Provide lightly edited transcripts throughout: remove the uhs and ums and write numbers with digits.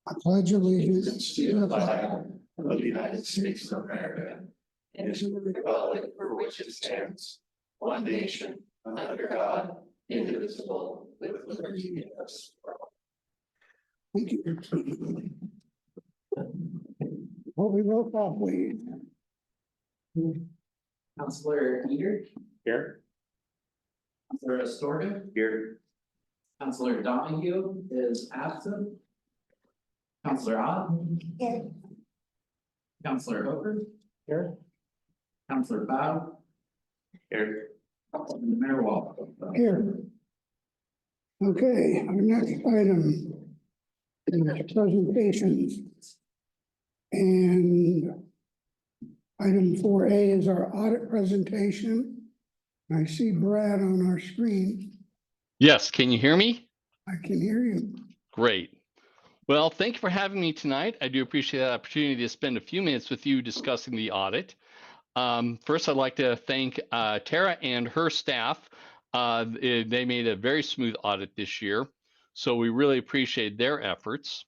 I pledge allegiance To the flag of the United States of America and to the republic for which it stands, one nation, under God, indivisible, with liberty and justice for all. Thank you. Holy roll call, please. Counselor Eager, Here. Counselor Astorga, Here. Counselor Donahue is absent. Counselor Ott. Here. Counselor Hooper. Here. Counselor Bow. Here. And Mayor Wall. Here. Okay, our next item is presentations. And item 4A is our audit presentation. I see Brad on our screen. Yes, can you hear me? I can hear you. Great. Well, thank you for having me tonight. I do appreciate the opportunity to spend a few minutes with you discussing the audit. First, I'd like to thank Tara and her staff. They made a very smooth audit this year, so we really appreciate their efforts.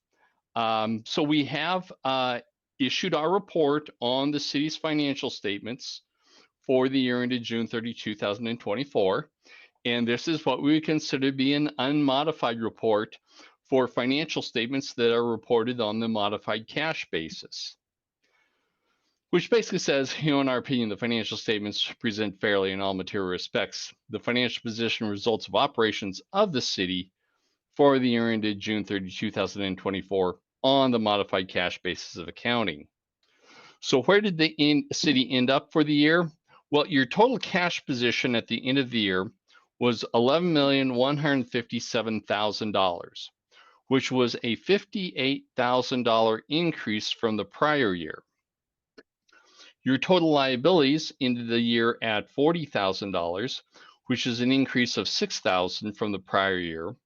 So we have issued our report on the city's financial statements for the year ended June 30, 2024. And this is what we would consider to be an unmodified report for financial statements that are reported on the modified cash basis. Which basically says, in our opinion, the financial statements present fairly in all material respects the financial position and results of operations of the city for the year ended June 30, 2024 on the modified cash basis of accounting. So where did the city end up for the year? Well, your total cash position at the end of the year was $11,157,000, which was a $58,000 increase from the prior year. Your total liabilities ended the year at $40,000, which is an increase of $6,000 from the prior year,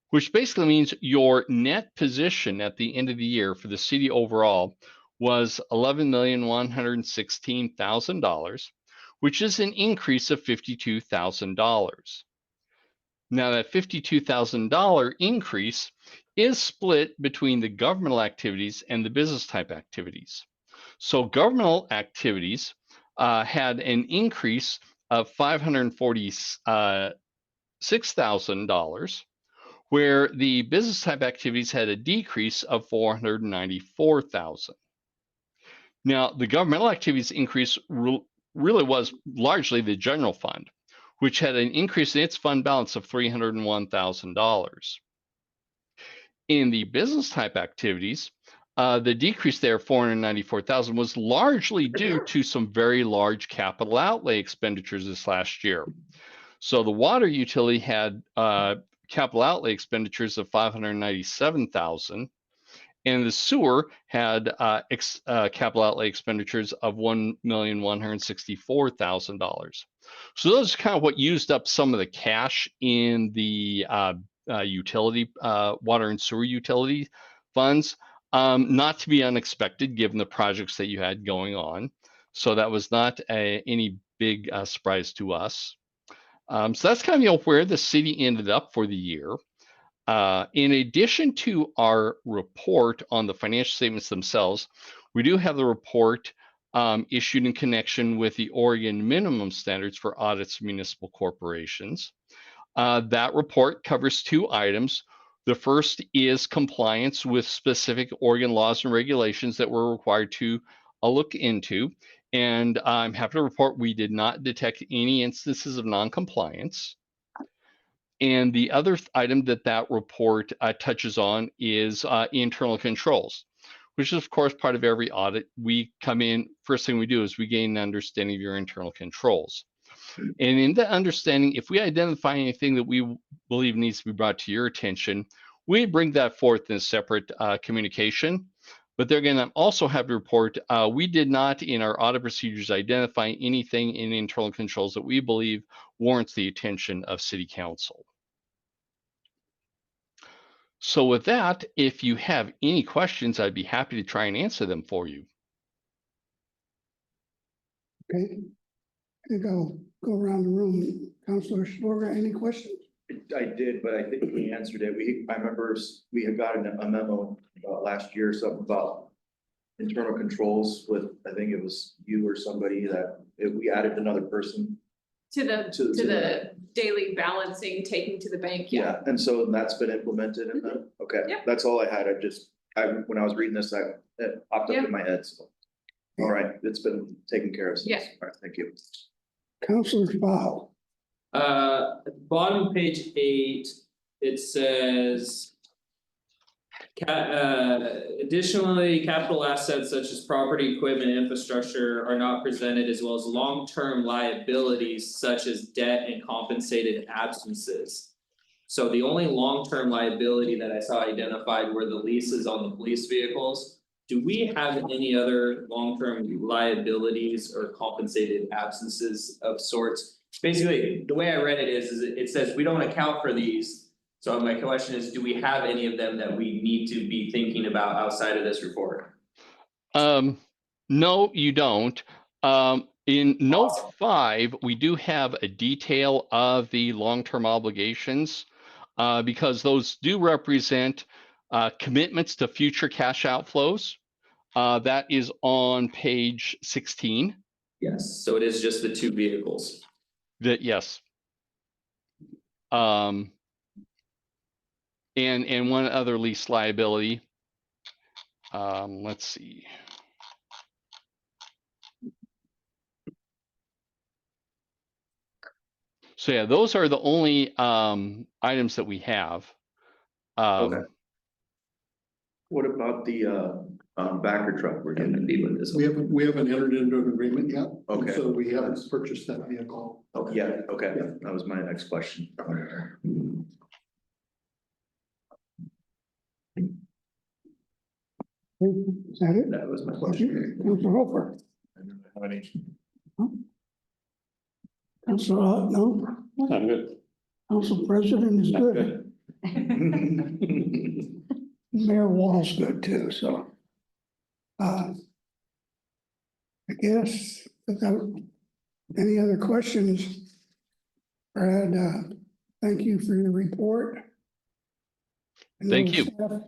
which basically means your net position at the end of the year for the city overall was $11,116,000, which is an increase of $52,000. Now that $52,000 increase is split between the governmental activities and the business type activities. So governmental activities had an increase of $546,000, where the business type activities had a decrease of $494,000. Now, the governmental activities increase really was largely the general fund, which had an increase in its fund balance of $301,000. In the business type activities, the decrease there, $494,000, was largely due to some very large capital outlay expenditures this last year. So the water utility had capital outlay expenditures of $597,000, and the sewer had capital outlay expenditures of $1,164,000. So those are kind of what used up some of the cash in the utility, water and sewer utility funds. Not to be unexpected given the projects that you had going on. So that was not any big surprise to us. So that's kind of where the city ended up for the year. In addition to our report on the financial statements themselves, we do have the report issued in connection with the Oregon minimum standards for audits of municipal corporations. That report covers two items. The first is compliance with specific Oregon laws and regulations that we're required to look into. And I'm happy to report we did not detect any instances of non-compliance. And the other item that report touches on is internal controls, which is, of course, part of every audit. We come in, first thing we do is we gain an understanding of your internal controls. And in that understanding, if we identify anything that we believe needs to be brought to your attention, we bring that forth in a separate communication. But there again, I'm also happy to report we did not, in our audit procedures, identify anything in internal controls that we believe warrants the attention of City Council. So with that, if you have any questions, I'd be happy to try and answer them for you. Okay. I think I'll go around the room. Councilor Astorga, any questions? I did, but I think we answered it. I remember we had gotten a memo last year, something about internal controls with, I think it was you or somebody that we added another person. To the, To- to to the daily balancing, taking to the bank, yeah. Yeah, and so that's been implemented in that. Okay, Yep. that's all I had. When I was reading this, it popped up Yeah. in my head, so. All right, it's been taken care of. since. Yeah. All right, thank you. Counselor Fowl, At the bottom of page 8, it says. Additionally, capital assets such as property, equipment, infrastructure are not presented, as well as long-term liabilities such as debt and compensated absences. So the only long-term liability that I saw identified were the leases on the police vehicles. Do we have any other long-term liabilities or compensated absences of sorts? Basically, the way I read it is it says we don't account for these. So my question is, do we have any of them that we need to be thinking about outside of this report? No, you don't. In note 5, we do have a detail of the long-term obligations. Because those do represent commitments to future cash outflows. That is on page 16. Yes, so it is just the 2 vehicles. Yes. And one other lease liability. Let's see. So yeah, those are the only items that we have. Okay. What about the backer truck we're I'm gonna getting? be with this. We haven't entered into an agreement yet. Okay. So we haven't purchased that vehicle. Yeah, okay, that was my next question. is that it? That was my question. Counselor Hopper? Counselor, no? I'm good. Council President is good. Mayor Wall's good too, so. I guess without any other questions, Brad, thank you for your report. I know Thank the you. staff-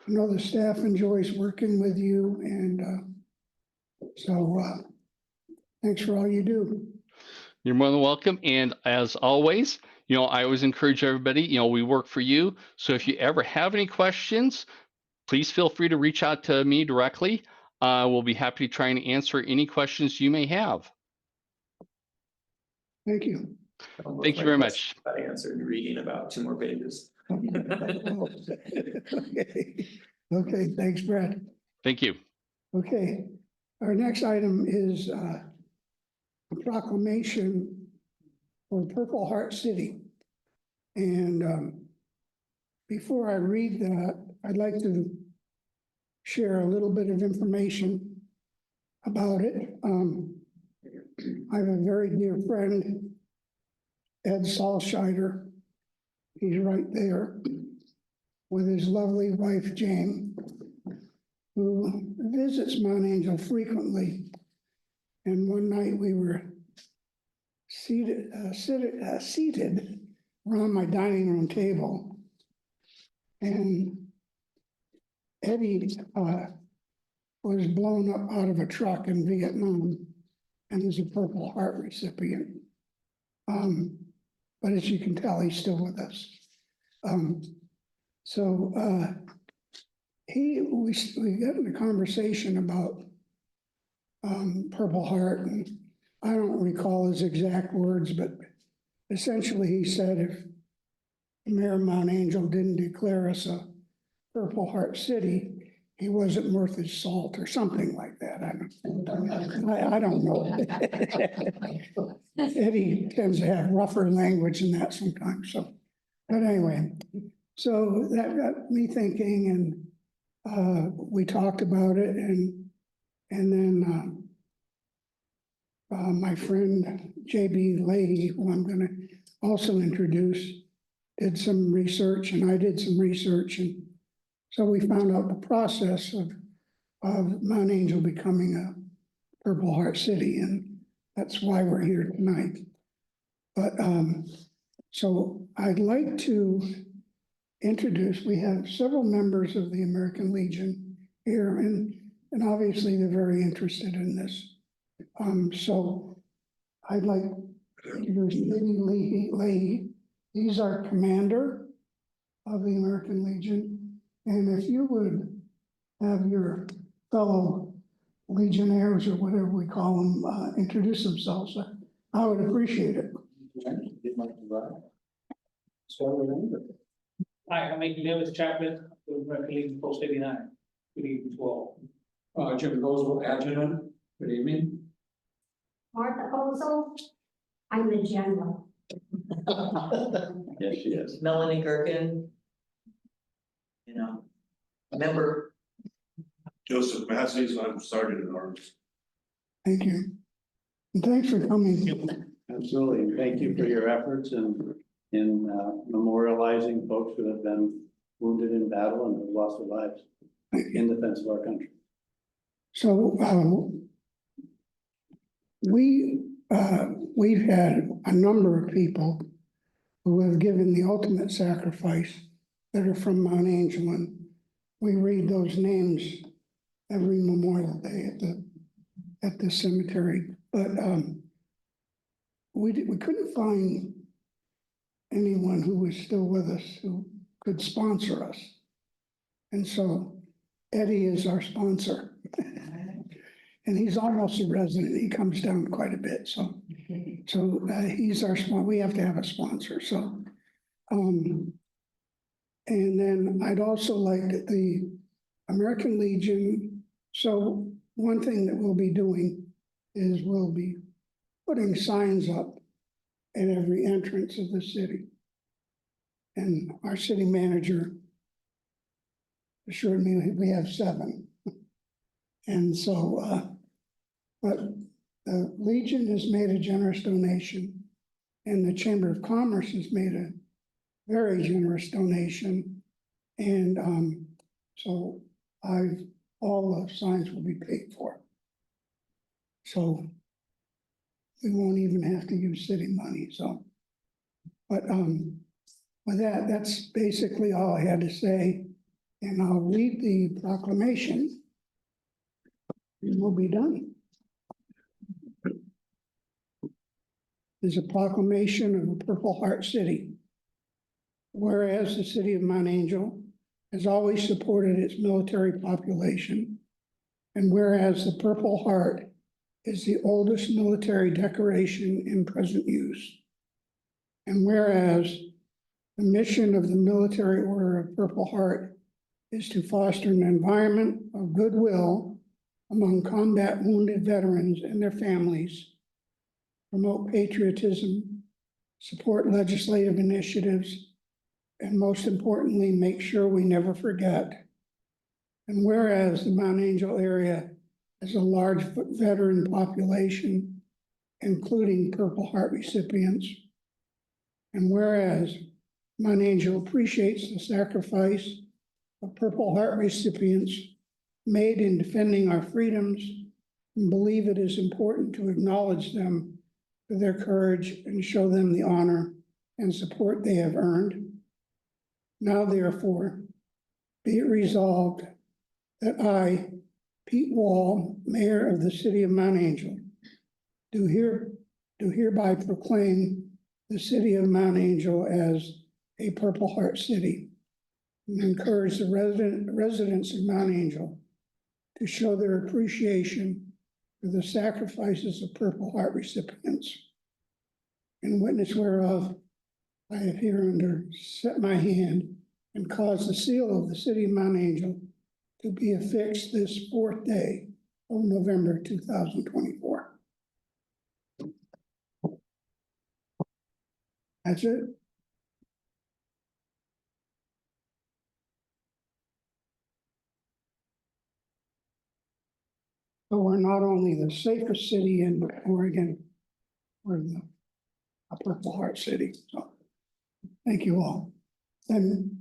I know the staff enjoys working with you and thanks for all you do. You're more than welcome. And as always, I always encourage everybody, we work for you. So if you ever have any questions, please feel free to reach out to me directly. We'll be happy to try and answer any questions you may have. Thank you. Thank you very much. I answered reading about 2 more pages. Okay, thanks, Brad. Thank you. Okay, our next item is a proclamation for Purple Heart City. And before I read that, I'd like to share a little bit of information about it. I have a very dear friend, Ed Salscheider. He's right there with his lovely wife, Jane, who visits Mount Angel frequently. And one night we were seated around my dining room table. And Eddie was blown up out of a truck in Vietnam and is a Purple Heart recipient. But as you can tell, he's still with us. We got in a conversation about Purple Heart, and I don't recall his exact words, but essentially he said if Mayor Mount Angel didn't declare us a Purple Heart city, he wasn't worth his salt or something like that. I don't know. Eddie tends to have rougher language than that sometimes. So, but anyway, so that got me thinking, and we talked about it, and then my friend JB Leahy, who I'm going to also introduce, did some research, and I did some research, and so we found out the process of Mount Angel becoming a Purple Heart city, and that's why we're here tonight. But So I'd like to introduce, we have several members of the American Legion here, and obviously they're very interested in this. So I'd like to introduce Lee Leahy. He's our commander of the American Legion. And if you would have your fellow Legionnaires or whatever we call them, introduce themselves, I would appreciate it. Hi, I'm Michael Davis, chaplain, to the American Legion Post 89. Good evening to all. Jim Roseville, adjutant. Good evening. Martha Ozel, I'm the general. Yes, she is. Melanie Gerken. You know, member. Joseph Massey's, I'm sergeant at arms. Thank you. And thanks for coming. Absolutely, and thank you for your efforts in memorializing folks who have been wounded in battle and have lost their lives in defense of our country. So, we've had a number of people who have given the ultimate sacrifice that are from Mount Angel, and we read those names every Memorial Day at the cemetery, but we couldn't find anyone who was still with us who could sponsor us. And so Eddie is our sponsor. And he's almost a resident. He comes down quite a bit. So he's our sponsor. We have to have a sponsor. So, and then I'd also like the American Legion. So one thing that we'll be doing is we'll be putting signs up at every entrance of the city. And our city manager assured me we have 7. And so, but the Legion has made a generous donation, and the Chamber of Commerce has made a very generous donation. And so all the signs will be paid for. So we won't even have to use city money, so. But with that, that's basically all I had to say. And I'll read the proclamation. And we'll be done. There's a proclamation of a Purple Heart City. Whereas the city of Mount Angel has always supported its military population, and whereas the Purple Heart is the oldest military decoration in present use, and whereas the mission of the Military Order of Purple Heart is to foster an environment of goodwill among combat wounded veterans and their families, promote patriotism, support legislative initiatives, and most importantly, make sure we never forget. And whereas the Mount Angel area has a large veteran population, including Purple Heart recipients, and whereas Mount Angel appreciates the sacrifice of Purple Heart recipients made in defending our freedoms, and believe it is important to acknowledge them for their courage and show them the honor and support they have earned. Now therefore, be it resolved that I, Pete Wall, Mayor of the City of Mount Angel, do hereby proclaim the City of Mount Angel as a Purple Heart City, and encourage the residents of Mount Angel to show their appreciation for the sacrifices of Purple Heart recipients. In witness whereof, I have hereunder set my hand and caused the seal of the City of Mount Angel to be affixed this 4th day of November 2024. That's it. So we're not only the safest city in Oregon, we're a Purple Heart City. So thank you all. And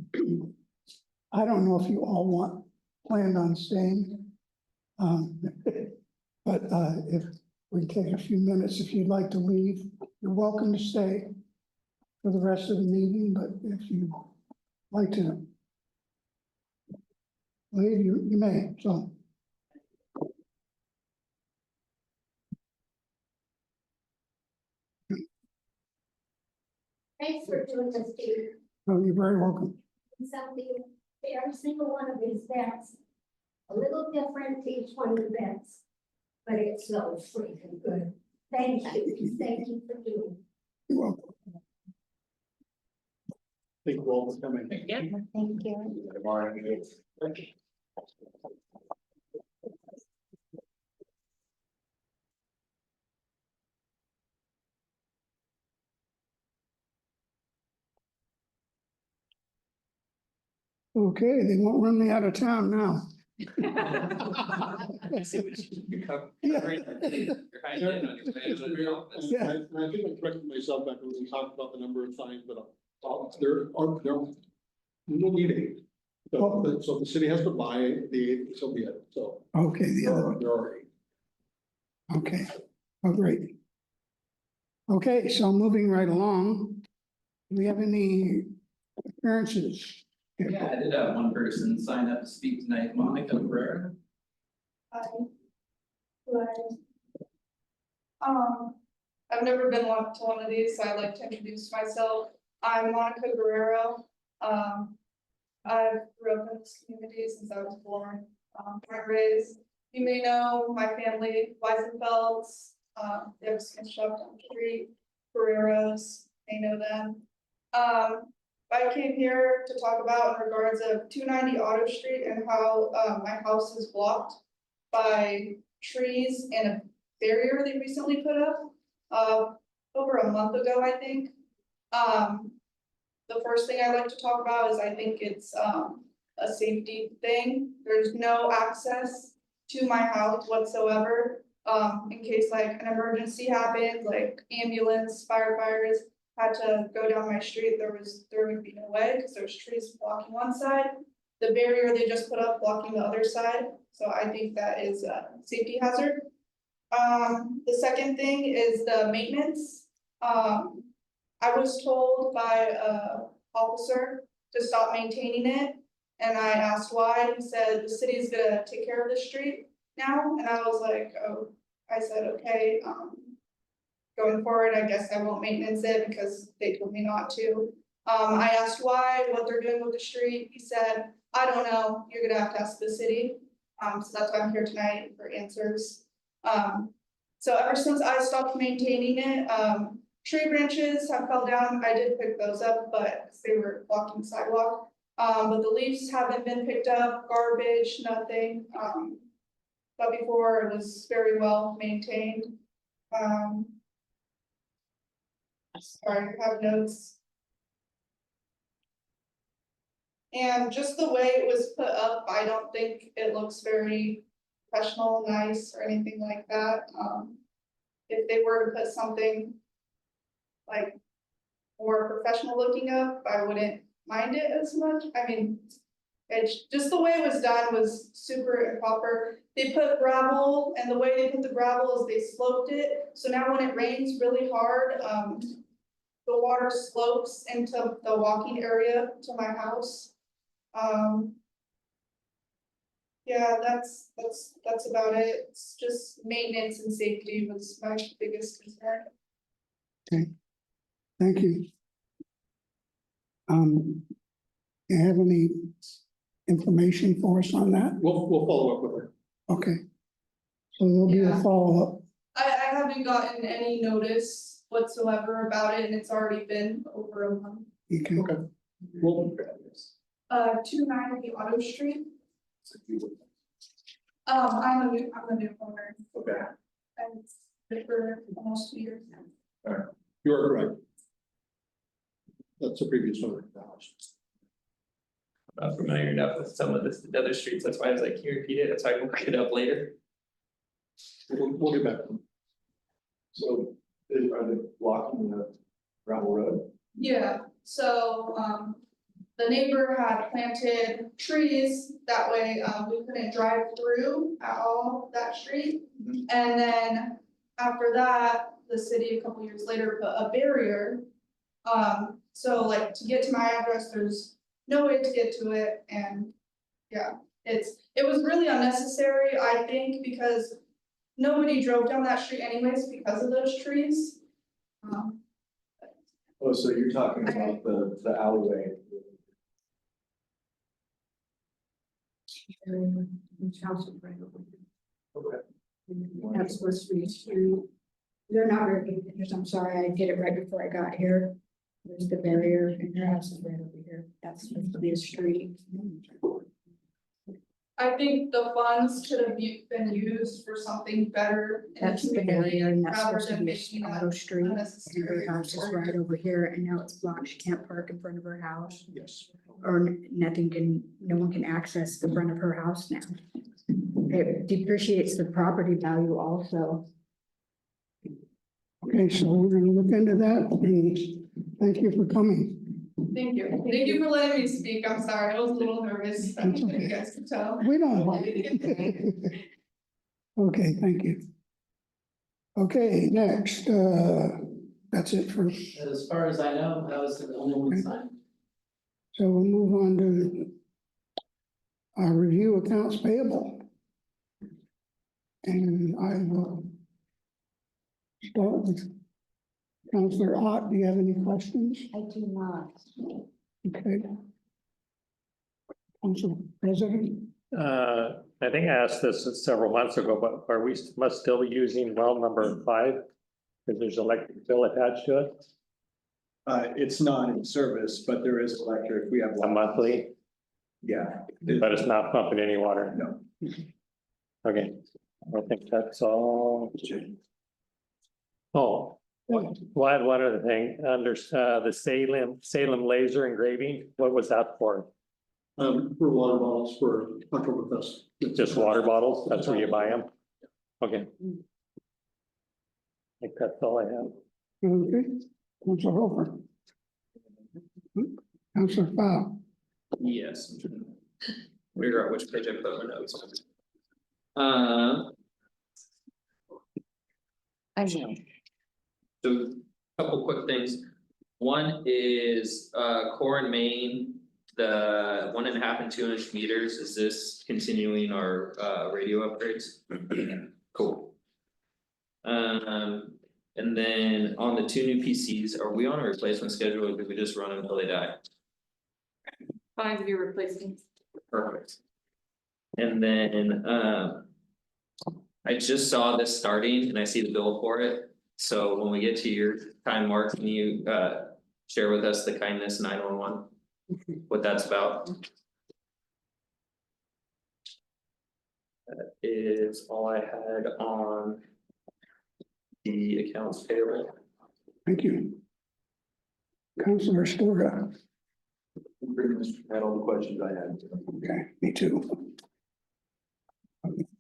I don't know if you all planned on staying. But if we take a few minutes, if you'd like to leave, you're welcome to stay. for the rest of the meeting, but if you like to leave, you may, so. Thanks for doing this, Steve. Oh, you're very welcome. Something, every single one of these beds, a little different to each one of the beds. But it's so freaking good. Thank you for doing it. You're welcome. Thank you all for coming. Yeah. Thank you. Okay, they won't run me out of town now. See what you cover. Yeah. You're hiding in on your way out of the office. Yeah. I think I corrected myself back when we talked about the number of signs, but there no need eight. So the city has to buy the eight, so be it, so. Okay, the other one, There are eight. okay, oh, great. Okay, so moving right along, do we have any appearances? Yeah, I did have one person sign up to speak tonight, Monica Pereira. I've never been to one of these, so I'd like to introduce myself. I'm Monica Guerrero. I grew up in this community since I was born, born and raised. You may know my family, Weisenfelds, they have a Smith shop down the street, Guerreros, may know them. I came here to talk about in regards of 290 Auto Street and how, my house is blocked by trees and a barrier they recently put up, over a month ago, I think. The first thing I'd like to talk about is I think it's, a safety thing. There's no access to my house whatsoever. In case like an emergency happened, like ambulance, firefighters had to go down my street, there would be no way, because there's trees blocking one side. The barrier they just put up blocking the other side, so I think that is a safety hazard. The second thing is the maintenance. I was told by a officer to stop maintaining it, and I asked why. He said the city's gonna take care of the street now, and I was like, oh, I said, okay, going forward, I guess I won't maintenance it because they told me not to. I asked why, what they're doing with the street. He said, I don't know, you're gonna have to ask the city. So that's why I'm here tonight for answers. So ever since I stopped maintaining it, tree branches have fell down. I did pick those up, but they were blocking the sidewalk. But the leaves haven't been picked up, garbage, nothing. But before it was very well maintained. Sorry, I have notes. And just the way it was put up, I don't think it looks very professional, nice, or anything like that. If they were to put something like more professional looking up, I wouldn't mind it as much. I mean, it's just the way it was done was super improper. They put gravel, and the way they put the gravel is they sloped it. So now when it rains really hard, the water slopes into the walking area to my house. Yeah, that's about it. It's just maintenance and safety was my biggest concern. Okay, thank you. Do you have any information for us on that? We'll follow up with her. Okay. So there'll be a Yeah. follow-up. I haven't gotten any notice whatsoever about it, and it's already been over a month. Okay. Okay. Well, 290 Auto Street. I'm a new owner. okay, And it's been for almost 2 years now. you are correct. That's the previous owner of the house. Not familiar enough with some of the other streets, that's why I was like, can you repeat it, so I can look it up later. We'll get back to them. So, are they blocking the gravel road? Yeah, so, the neighbor had planted trees, that way, we couldn't drive through at all that street. And then after that, the city a couple years later put a barrier, So like to get to my address, there's no way to get to it and yeah, it was really unnecessary, I think, because nobody drove down that street anyways because of those trees. Oh, so you're talking about the alleyway. Okay. That's supposed to be a street. They're not very big pictures, I'm sorry, I did it right before I got here. There's the barrier and your house is right over here, that's supposed to be a street. I think the funds could have been used for something better in the That's the community barrier and that's rather supposed to than be making a that auto street. And her unnecessary. house is right over here and now it's blocked, she can't park in front of her house. Yes. Or no one can access the front of her house now. It depreciates the property value also. Okay, so we're gonna look into that, and thank you for coming. Thank you for letting me speak, I'm sorry, I was a little nervous, I That's think okay. you guys can tell. We don't. Okay, thank you. Okay, next, that's it for, As far as I know, that was the only one signed. so we'll move on to our review accounts payable. And I will start with Counselor Ott. Do you have any questions? I do not. Okay. Council President, I think I asked this several months ago, but are we must still be using well number 5? Because there's electric bill attached to it, It's not in service, but there is electric. We have. a monthly, Yeah. but it's not pumping any water. No. Okay, I think that's all. Oh, one other thing, under the Salem laser engraving, what was that for? For water bottles for Oktoberfest. Just water bottles, that's where you buy them? Okay. I think that's all I have. okay, Councilor Hofer. Councilor Fowl. Yes. I'm trying to figure out which page I put my notes on. I know. So couple quick things. One is core and main, the 1.5 and 2 inch meters, is this continuing our radio upgrades? Cool. And then on the 2 new PCs, are we on a replacement schedule or did we just run until they die? 5-year replacement. Perfect. And then I just saw this starting and I see the bill for it. So when we get to your time, Mark, can you share with us the kindness 911? What that's about? That is all I had on the accounts payable. Thank you. Councilor Sturga. Pretty much had all the questions I had. Okay, me too.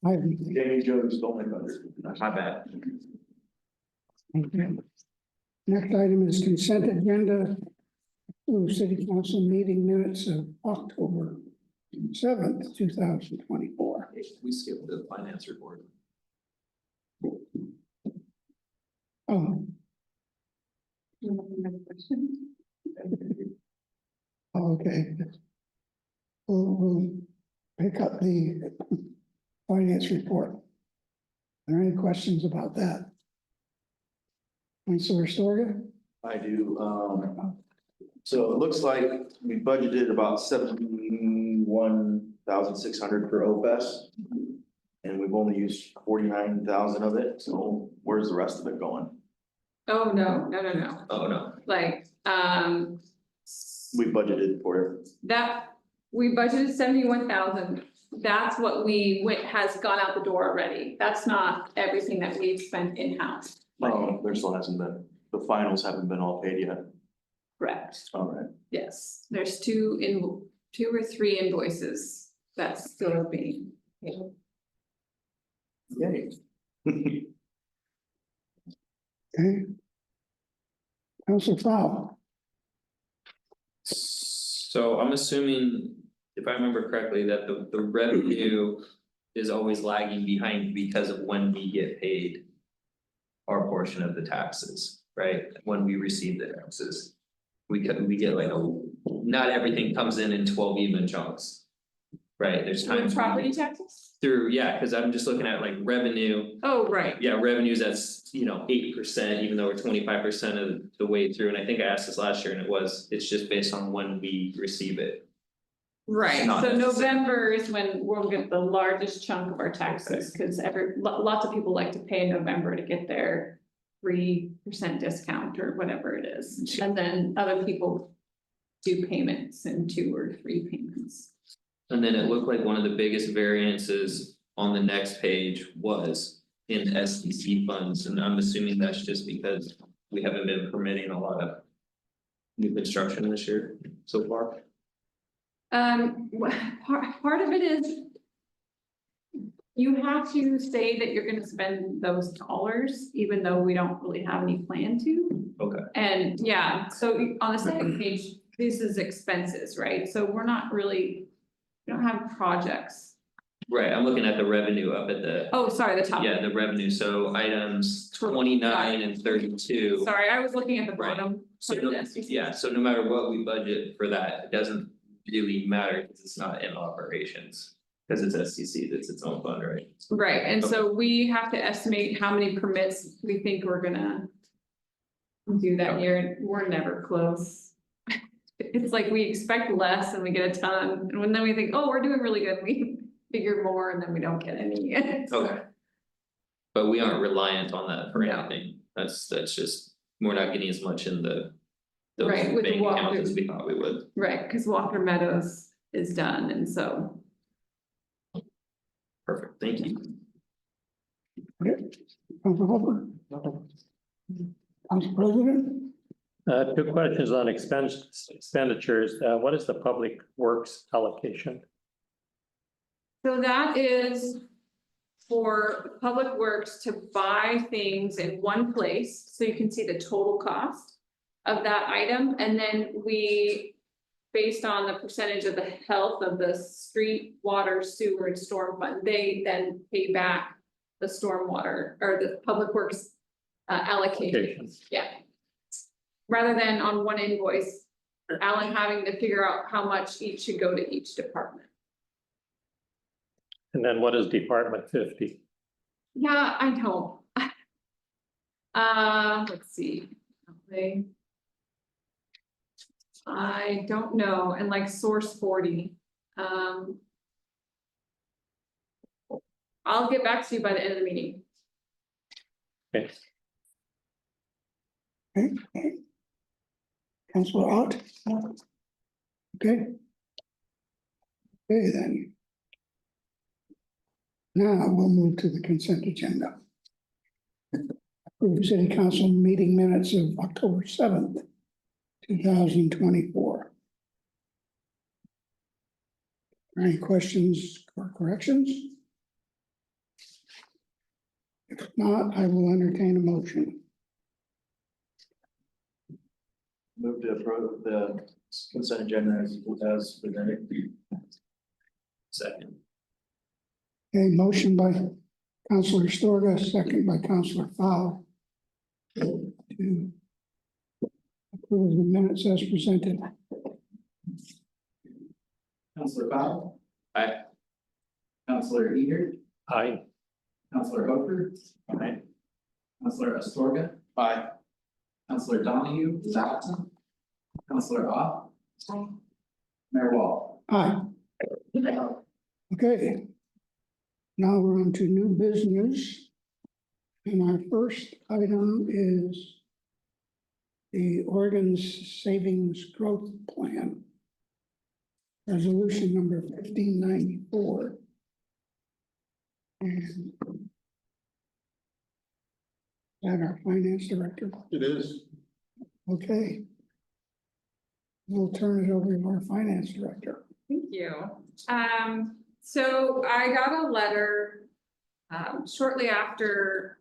Danny Jones stole my thunder. My bad. Okay. Next item is consent agenda. City Council meeting minutes of October 7th, 2024. We skipped the finance report. Oh. Okay. We'll pick up the finance report. Are there any questions about that? Councilor Sturga? I do, so it looks like we budgeted about 71,600 for OPES. And we've only used 49,000 of it, so where's the rest of it going? Oh, no. Oh, no. Like, We budgeted for it. that, we budgeted 71,000. That's what has gone out the door already. That's not everything that we've spent in-house. There still hasn't been, the finals haven't been all paid yet. Correct. All right. Yes, there's 2 or 3 invoices that's still being paid. Yay. Okay. Councilor Fowl? So I'm assuming, if I remember correctly, that the revenue is always lagging behind because of when we get paid our portion of the taxes, right? When we receive the taxes. we get like not everything comes in 12 even chunks. Right, there's times. With property taxes? Through, yeah, cause I'm just looking at like revenue, Oh, right, yeah, revenues that's, 8%, even though we're 25% of the way through, and I think I asked this last year and it's just based on when we receive it. right, Not so necessary. November is when we'll get the largest chunk of our taxes, cause lots of people like to pay in November to get their 3% discount or whatever it is, and then other people do payments in 2 or 3 payments. And then it looked like one of the biggest variances on the next page was in SDC funds, and I'm assuming that's just because we haven't been permitting a lot of new construction this year so far. Part of it is. You have to say that you're gonna spend those dollars, even though we don't really have any plan to. Okay. And yeah, so on the second page, this is expenses, right? So we're not really, we don't have projects. Right, I'm looking at the revenue up at the, Oh, sorry, the top. yeah, the revenue, so items 29 and 32. Sorry, I was looking at the Right. bottom. So part of no, this. yeah, so no matter what we budget for that, it doesn't really matter because it's not in operations. Cause it's SCC, that's its own fund, right? Right, and so we have to estimate how many permits we think we're gonna. Do that year, and we're never close. It's like we expect less and we get a ton, and then we think, oh, we're doing really good, we figure more and then we don't get any. Okay. But we aren't reliant on that for No. anything, that's just, we're not getting as much in the. Those Right, with the bank accounts as walkthrough. we thought we would. Right, cause Walker Meadows is done, and so. Perfect, thank you. Council Hopper? Council President? 2 questions on expenditures. What is the public works allocation? So that is for Public Works to buy things in one place, so you can see the total cost of that item, and then we, based on the percentage of the health of the street, water, sewer, and storm fund, they then pay back the stormwater or the Public Works allocation, yeah. Rather than on one invoice, Alan having to figure out how much each should go to each department. And then what is Department 50? Yeah, I know. Let's see. I don't know, and like source 40, I'll get back to you by the end of the meeting. Okay. Okay. Councilor Ott? Okay. Okay, then. Now we'll move to the consent agenda. Approve city council meeting minutes of October 7th, 2024. Any questions or corrections? If not, I will entertain a motion. Move to approve the consent agenda as presented. Second. A motion by Councilor Storga, second by Councilor Fowl. To approve the minutes as presented. Counselor Fowl, Aye. Counselor Eager, Aye. Counselor Hooper. Aye. Counselor Astorga. Aye. Counselor Donahue is absent. Counselor Opp. Mayor Wall. Aye. Okay. Now we're on to new business. And our first item is the Oregon Savings Growth Plan. Resolution number 1594. And that our finance director. It is. Okay. We'll turn it over to our finance director. Thank you. So I got a letter shortly after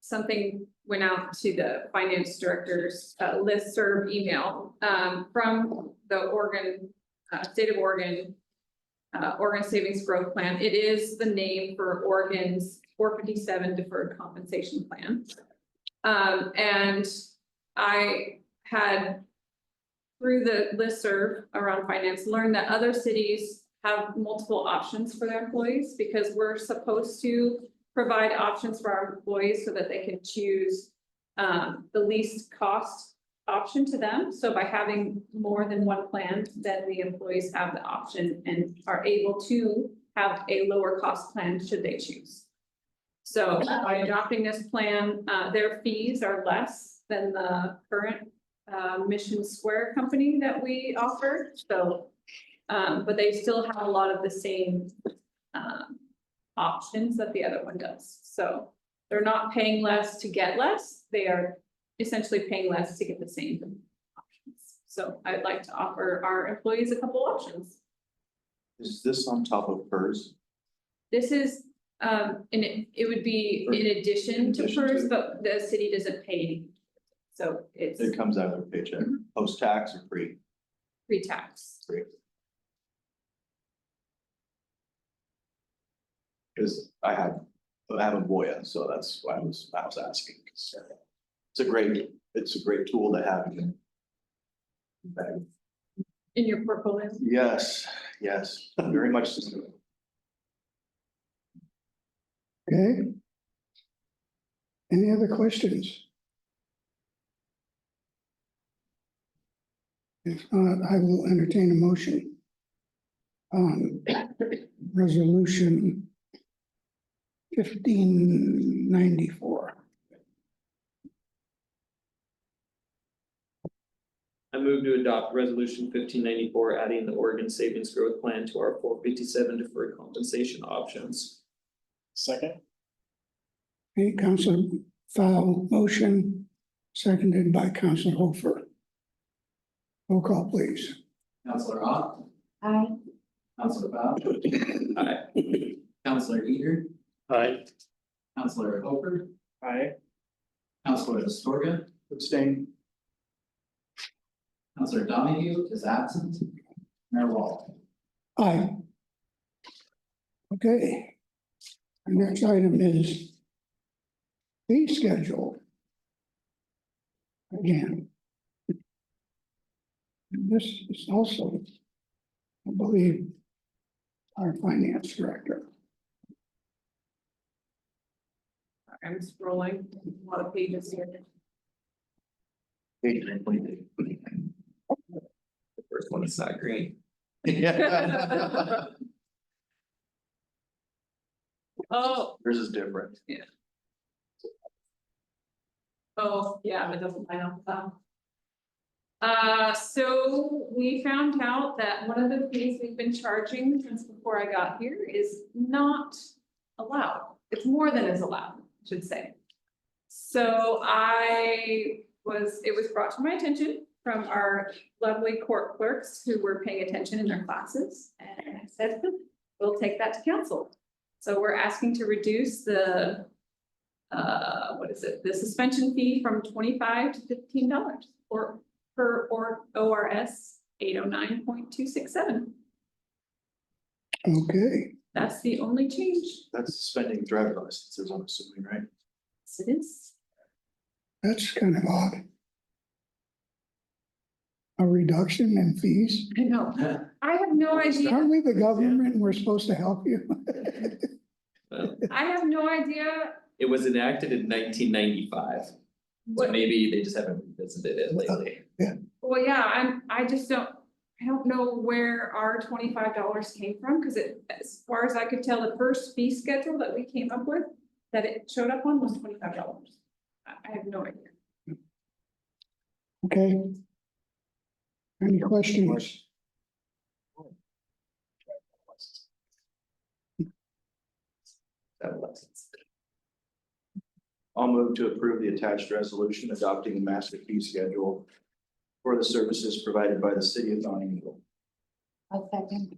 something went out to the finance director's listserv email from the Oregon, state of Oregon, Oregon Savings Growth Plan. It is the name for Oregon's 457 Deferred Compensation Plan. And I had through the listserv around finance, learned that other cities have multiple options for their employees because we're supposed to provide options for our employees so that they can choose the least cost option to them. So by having more than one plan, then the employees have the option and are able to have a lower cost plan should they choose. So by adopting this plan, their fees are less than the current Mission Square company that we offer, so. But they still have a lot of the same options that the other one does, so they're not paying less to get less, they are essentially paying less to get the same options. So I'd like to offer our employees a couple options. Is this on top of PERS? This is, and it would be in addition to addition PERS, to- but the city doesn't pay anything. So it's It comes out of their paycheck, post-tax or pre? pre-tax. Pre. Cause I have a Voya, so that's why I was asking. 'Cause it's a great tool to have in. Bag. In your portfolio. Yes, very much so. Okay? Any other questions? If not, I will entertain a motion on resolution 1594. I move to adopt resolution 1594, adding the Oregon Savings Growth Plan to our 457 deferred compensation options. Second. Okay, Councilor Fowl, motion, seconded by Councilor Hofer. Roll call, please. Counselor Hopps, Aye. Counselor Fowl, Aye. Counselor Eager, Aye. Counselor Hopper, Aye. Counselor Astorga, Abstain. Counselor Donahue is absent. Mayor Wall. Aye. Okay. Our next item is fee schedule. Again. And this is also, I believe, our finance director. I'm scrolling, a lot of pages here. Page 922. The first one is not green. Yeah. Oh, Yours is different. oh, yeah, it doesn't line up. So we found out that one of the fees we've been charging since before I got here is not allowed. It's more than is allowed, I should say. So it was brought to my attention from our lovely court clerks who were paying attention in their classes. And I said, we'll take that to council. So we're asking to reduce the, the suspension fee from $25 to $15 or per ORS 809.267. Okay, That's the only change. That's suspending driver licenses, I'm assuming, right? Yes, it is. that's kind of odd. A reduction in fees? I know. I have no idea. Aren't we the government and we're supposed to help you? I have no idea. It was enacted in 1995, so What, maybe they just haven't revisited it lately. well, yeah, I don't know where our $25 came from, because as far as I could tell, the first fee schedule that we came up with, that it showed up on was $25. I have no idea. Okay. Any questions? I'll move to approve the attached resolution adopting the master fee schedule for the services provided by the city of Donning Eagle. I'll second.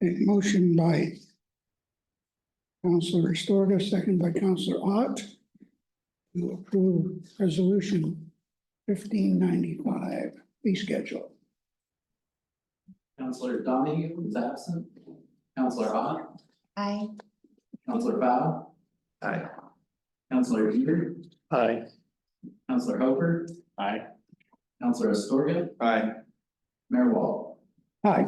A motion by Councilor Astorga, second by Councilor Ott, to approve resolution 1595 fee schedule. Counselor Donahue is absent. Counselor Hopps, Aye. Counselor Fowl, Aye. Counselor Eager, Aye. Counselor Hopper, Aye. Counselor Astorga, Aye. Mayor Wall. Hi.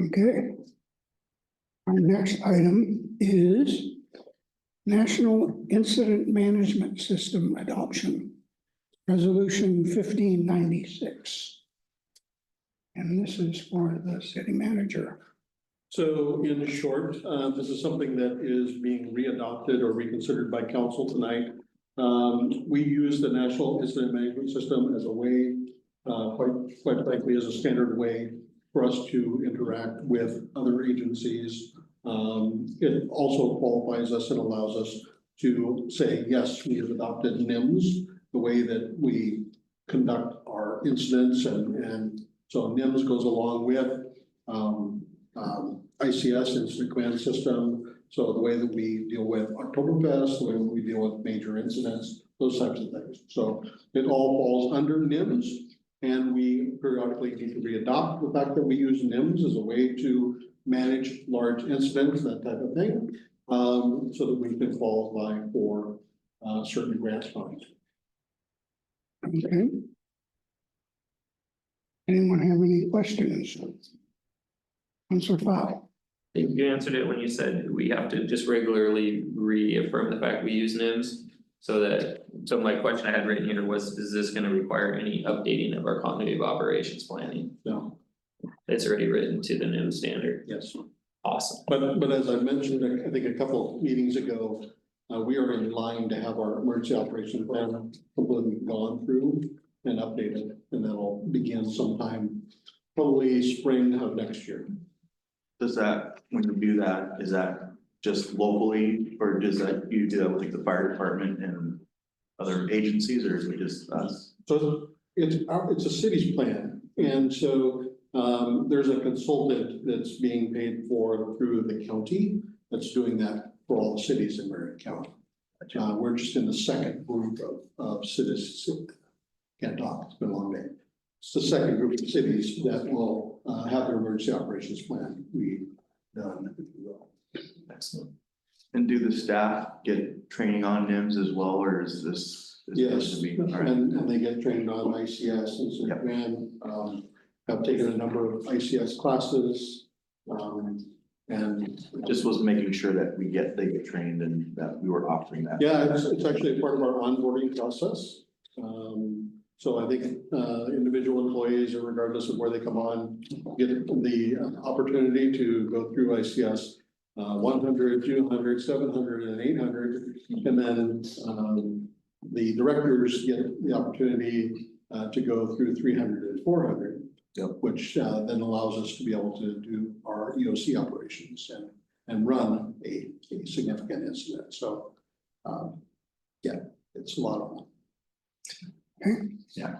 Okay. Our next item is National Incident Management System Adoption, Resolution 1596. And this is for the city manager. So in short, this is something that is being readopted or reconsidered by council tonight. We use the National Incident Management System as a way, quite frankly, as a standard way for us to interact with other agencies. It also qualifies us and allows us to say, yes, we have adopted NIMS, the way that we conduct our incidents, and so NIMS goes along with ICS, Incident Command System. So the way that we deal with Oktoberfest, the way that we deal with major incidents, those types of things. So it all falls under NIMS, and we periodically need to readopt the fact that we use NIMS as a way to manage large incidents, that type of thing, so that we can qualify for certain grant funds. Okay. Anyone have any questions? Councilor Fowl. I think you answered it when you said we have to just regularly reaffirm the fact we use NIMS. So my question I had written here was, is this gonna require any updating of our continuity of operations planning? No. It's already written to the NIMS standard. Yes. Awesome. But as I mentioned, I think a couple meetings ago, we are in line to have our emergency operation plan completely gone through and updated, and that'll begin sometime probably spring of next year. Does that, when you do that, is that just locally, or does that, you do that with like the fire department and other agencies, or is it just us? So it's a city's plan, and so there's a consultant that's being paid for through the county that's doing that for all the cities in Marion County. We're just in the second group of cities. Can't talk, it's been a long day. It's the second group of cities that will have their emergency operations plan redone, if you will. Excellent. And do the staff get training on NIMS as well, or is this? Yes, to be, all right. and they get trained on ICS and so have taken a number of ICS classes. And Just was making sure that they get trained and that we were offering that. yeah, it's actually a part of our onboarding process. So I think individual employees, or regardless of where they come on, get the opportunity to go through ICS 100, 200, 700, and 800. And then the directors get the opportunity to go through 300 and 400. Yep. Which then allows us to be able to do our EOC operations and run a significant incident. So yeah, it's a lot of fun. Yeah.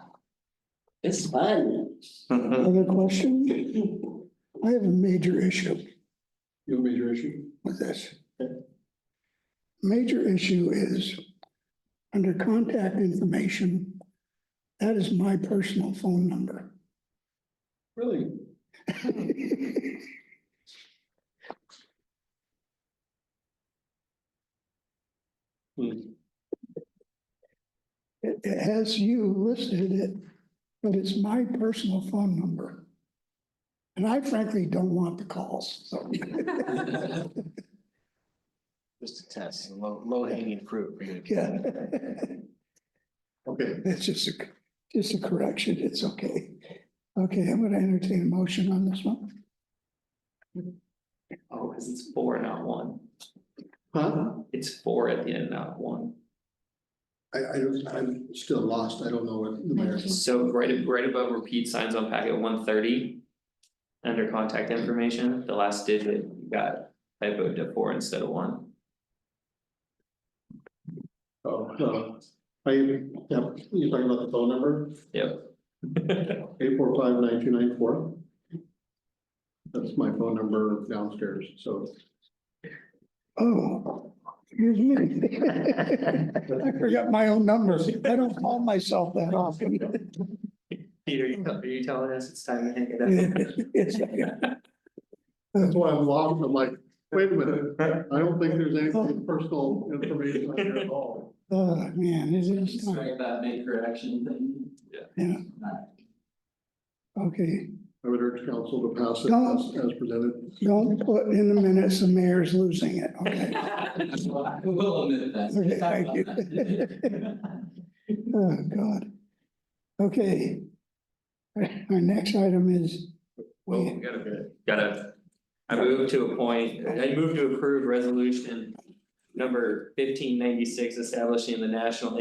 It's fun. Other question? I have a major issue You have a major issue? with this. Okay. Major issue is under contact information. That is my personal phone number. Really? It has you listed it, but it's my personal phone number. And I frankly don't want the calls, so. Just a test, low hanging fruit for you. Yeah. Okay. It's just a correction, it's okay. Okay, I'm gonna entertain a motion on this one. Oh, cause it's 4, not 1. Huh? It's 4 at the end, not 1. I'm still lost. I don't know what the mayor. So right above repeat signs on packet 130. Under contact information, the last digit got typoed to 4 instead of 1. Oh, no. Yeah, you're talking about the phone number? Yep. 845-9294. That's my phone number downstairs, so. Oh, excuse me. I forgot my own number. I don't call myself that often. Peter, are you telling us it's time to hang it up? That's why I'm lost. I'm like, wait a minute, I don't think there's anything personal information on here at all. Oh, man, is it time? Strike that make correction thing. Yeah. Okay, I would urge council to pass it as presented. don't put in the minutes the mayor's losing it, okay? We'll admit that. Okay, thank you. Oh, God. Okay. Our next item is, Well, we gotta, I move to approve resolution number 1596, establishing the National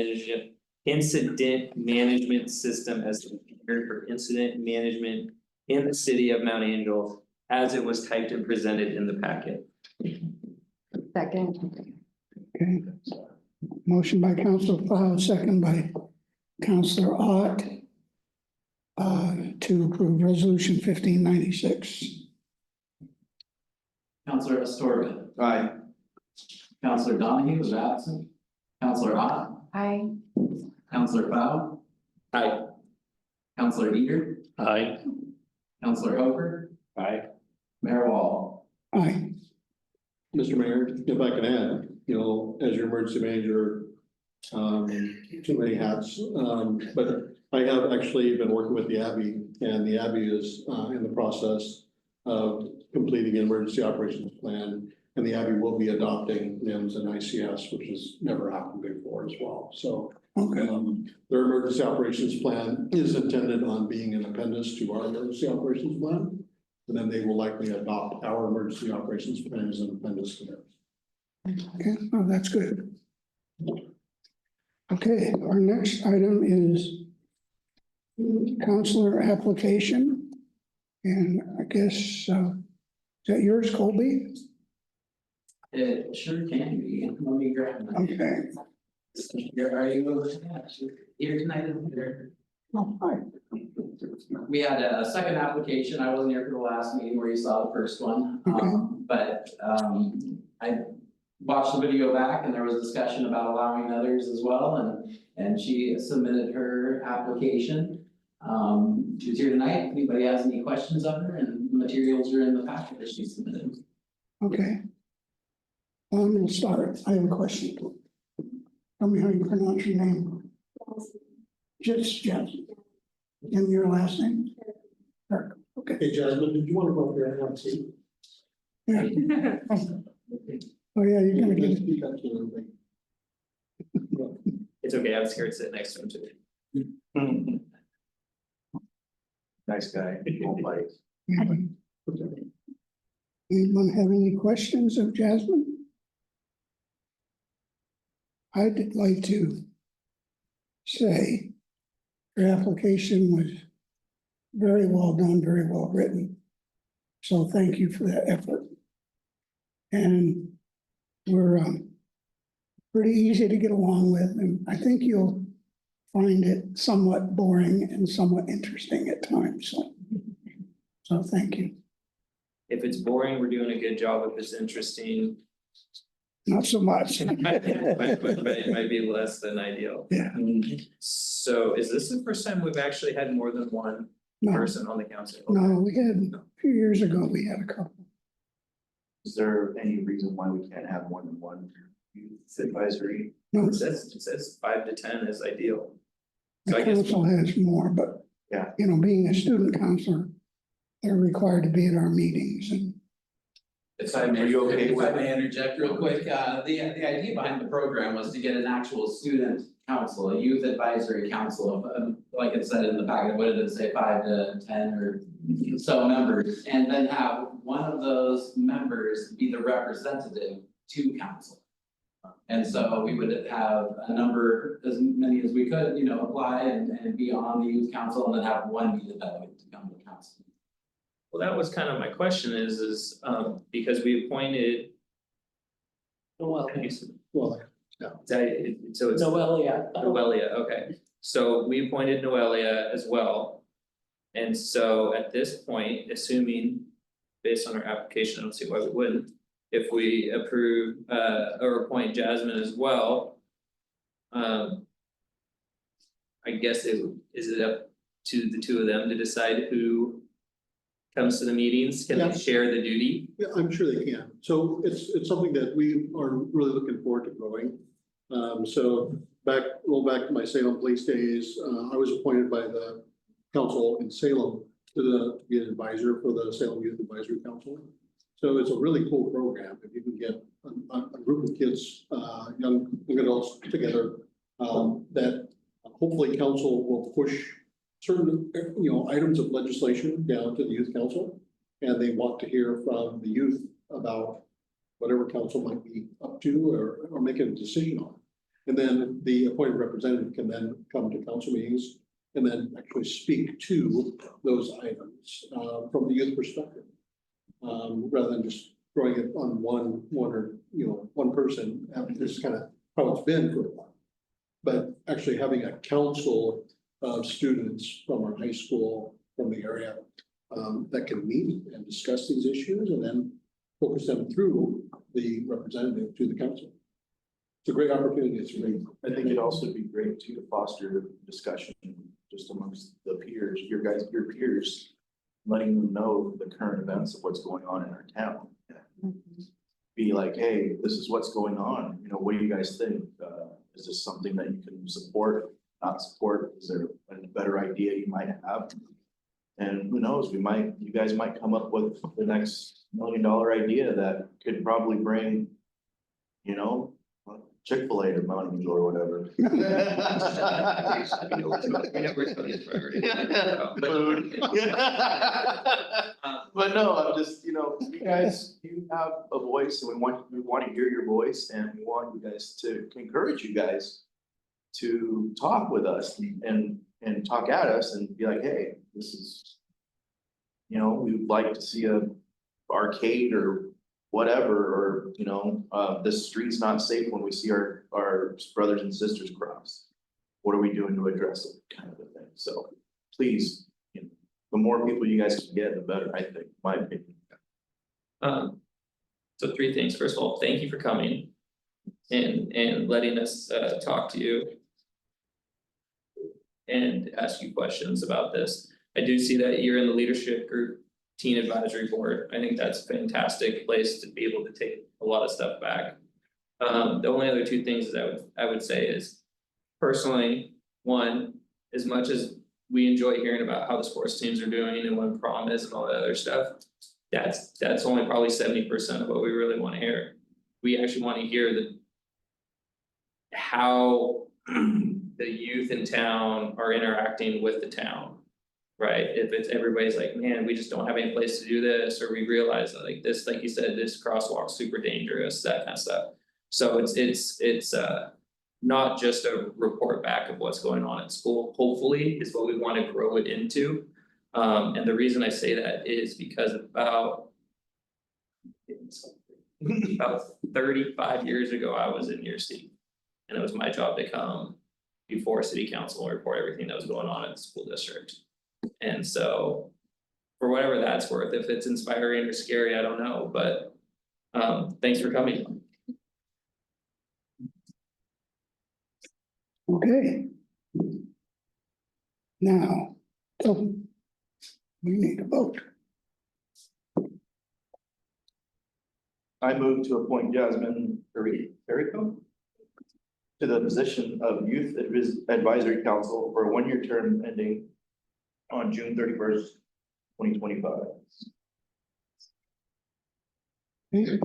Incident Management System as the standard for incident management in the city of Mount Angel, as it was typed and presented in the packet. Second. okay. Motion by Counselor File, second by Counselor Ott. To approve resolution 1596. Counselor Astorga, Aye. Counselor Donahue is absent. Counselor Ott, Aye. Counselor Fowl, Aye. Counselor Eater, Aye. Counselor Hooper, Aye. Mayor Wall. Aye. Mr. Mayor, if I can add, as your emergency manager, too many hats, but I have actually been working with the Abbey, and the Abbey is in the process of completing an emergency operations plan, and the Abbey will be adopting NIMS and ICS, which has never happened before as well. So Okay. their emergency operations plan is intended on being an appendix to our emergency operations plan, and then they will likely adopt our emergency operations plan as an appendix to theirs. Okay, oh, that's good. Okay, our next item is counselor application. And I guess, is that yours, Colby? It sure can be. Let me grab my. Okay. Are you here tonight? Oh, hi. We had a second application. I wasn't here for the last meeting where you saw the first one. But I watched the video back and there was discussion about allowing others as well, and she submitted her application. She was here tonight. If anybody has any questions of her, and the materials are in the packet that she submitted. Okay. I'm gonna start. I have a question. Tell me how you pronounce your name. Just Jeff. And your last name? Kirk. Okay. Hey, Jasmine, did you want to go up there and have a seat? Yeah. Oh, yeah, you're gonna get it. Speak up to everybody. It's okay, I was scared to sit next to him today. Nice guy. Won't bite. Anyone have any questions of Jasmine? I'd like to say her application was very well done, very well written. So thank you for that effort. And we're pretty easy to get along with, and I think you'll find it somewhat boring and somewhat interesting at times. So thank you. If it's boring, we're doing a good job. If it's interesting, Not so much. but it might be less than ideal. Yeah. So is this the first time we've actually had more than one No, person on the council? no, we had, a few years ago, we had a couple. Is there any reason why we can't have more than one youth advisory? No, It says 5 to 10 is ideal. the So I guess, council has more, but. Yeah. Being a student counselor, they're required to be at our meetings and. If I may, Are you okay if I with may interject real quick, the idea behind the program was to get an actual student council, a youth advisory council of, like it said in the packet, what did it say, 5 to 10 or so members? And then have one of those members be the representative to council. And so we would have a number, as many as we could, apply and be on the youth council, and then have one be the delegate to come to council. well, that was kind of my question is because we appointed. Well, Well, So it's Noelia. Noelia, okay, so we appointed Noelia as well. And so at this point, assuming based on our application, I don't see why we wouldn't. If we approve or appoint Jasmine as well. I guess is it up to the two of them to decide who comes to the meetings? Can Yeah. they share the duty? yeah, I'm sure they can. So it's something that we are really looking forward to growing. So back, a little back to my Salem police days, I was appointed by the council in Salem to be an advisor for the Salem Youth Advisory Council. So it's a really cool program. If you can get a group of kids, young adults together, that hopefully council will push certain, items of legislation down to the youth council. And they want to hear from the youth about whatever council might be up to or making a decision on. And then the appointed representative can then come to council meetings and then actually speak to those items from the youth perspective. Rather than just throwing it on one or, one person. This is kind of how it's been for a while. But actually having a council of students from our high school, from the area, that can meet and discuss these issues and then focus them through the representative to the council. It's a great opportunity. It's great. I think it'd also be great too to foster discussion just amongst the peers, your peers, letting them know the current events of what's going on in our town. Be like, hey, this is what's going on. What do you guys think? Is this something that you can support, not support? Is there a better idea you might have? And who knows, you guys might come up with the next $1 million idea that could probably bring, Chick-fil-A to Mountain View or whatever. But no, I'm just, you guys, you have a voice and we want to hear your voice and we want you guys to encourage you guys to talk with us and talk at us and be like, hey, this is, we would like to see a arcade or whatever, or, this street's not safe when we see our brothers and sisters cross. What are we doing to address it, kind of a thing? So please, the more people you guys can get, the better, I think, my opinion. So 3 things. First of all, thank you for coming and letting us talk to you and ask you questions about this. I do see that you're in the leadership group teen advisory board. I think that's a fantastic place to be able to take a lot of stuff back. The only other 2 things that I would say is, personally, one, as much as we enjoy hearing about how the sports teams are doing and when prom is and all that other stuff, that's only probably 70% of what we really want to hear. We actually want to hear how the youth in town are interacting with the town. Right, if it's everybody's like, man, we just don't have any place to do this, or we realize that like this, like you said, this crosswalk's super dangerous, that kind of stuff. So it's not just a report back of what's going on at school, hopefully is what we want to grow it into. And the reason I say that is because about 35 years ago, I was in your seat. And it was my job to come before city council and report everything that was going on in the school district. And so, for whatever that's worth, if it's inspiring or scary, I don't know, but thanks for coming. Okay. Now, we need a vote. I move to appoint Jasmine Perico to the position of Youth Advisory Council for a 1-year term ending on June 31st, 2025. Okay.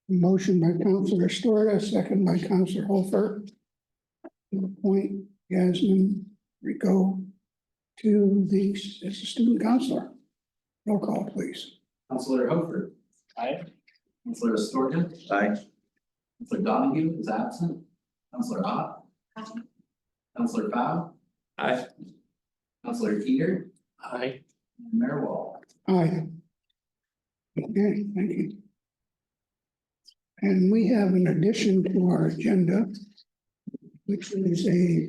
Motion by Councilor Storta, second by Councilor Holfer. To appoint Jasmine Rico to as a student councilor. Roll call, please. Councilor Hofer. Aye. Councilor Storta. Aye. Councilor Donahue is absent. Councilor Ott. Aye. Councilor Pao. Aye. Councilor Peter. Aye. And Mayor Wall. Aye. Okay, thank you. And we have an addition to our agenda, which is a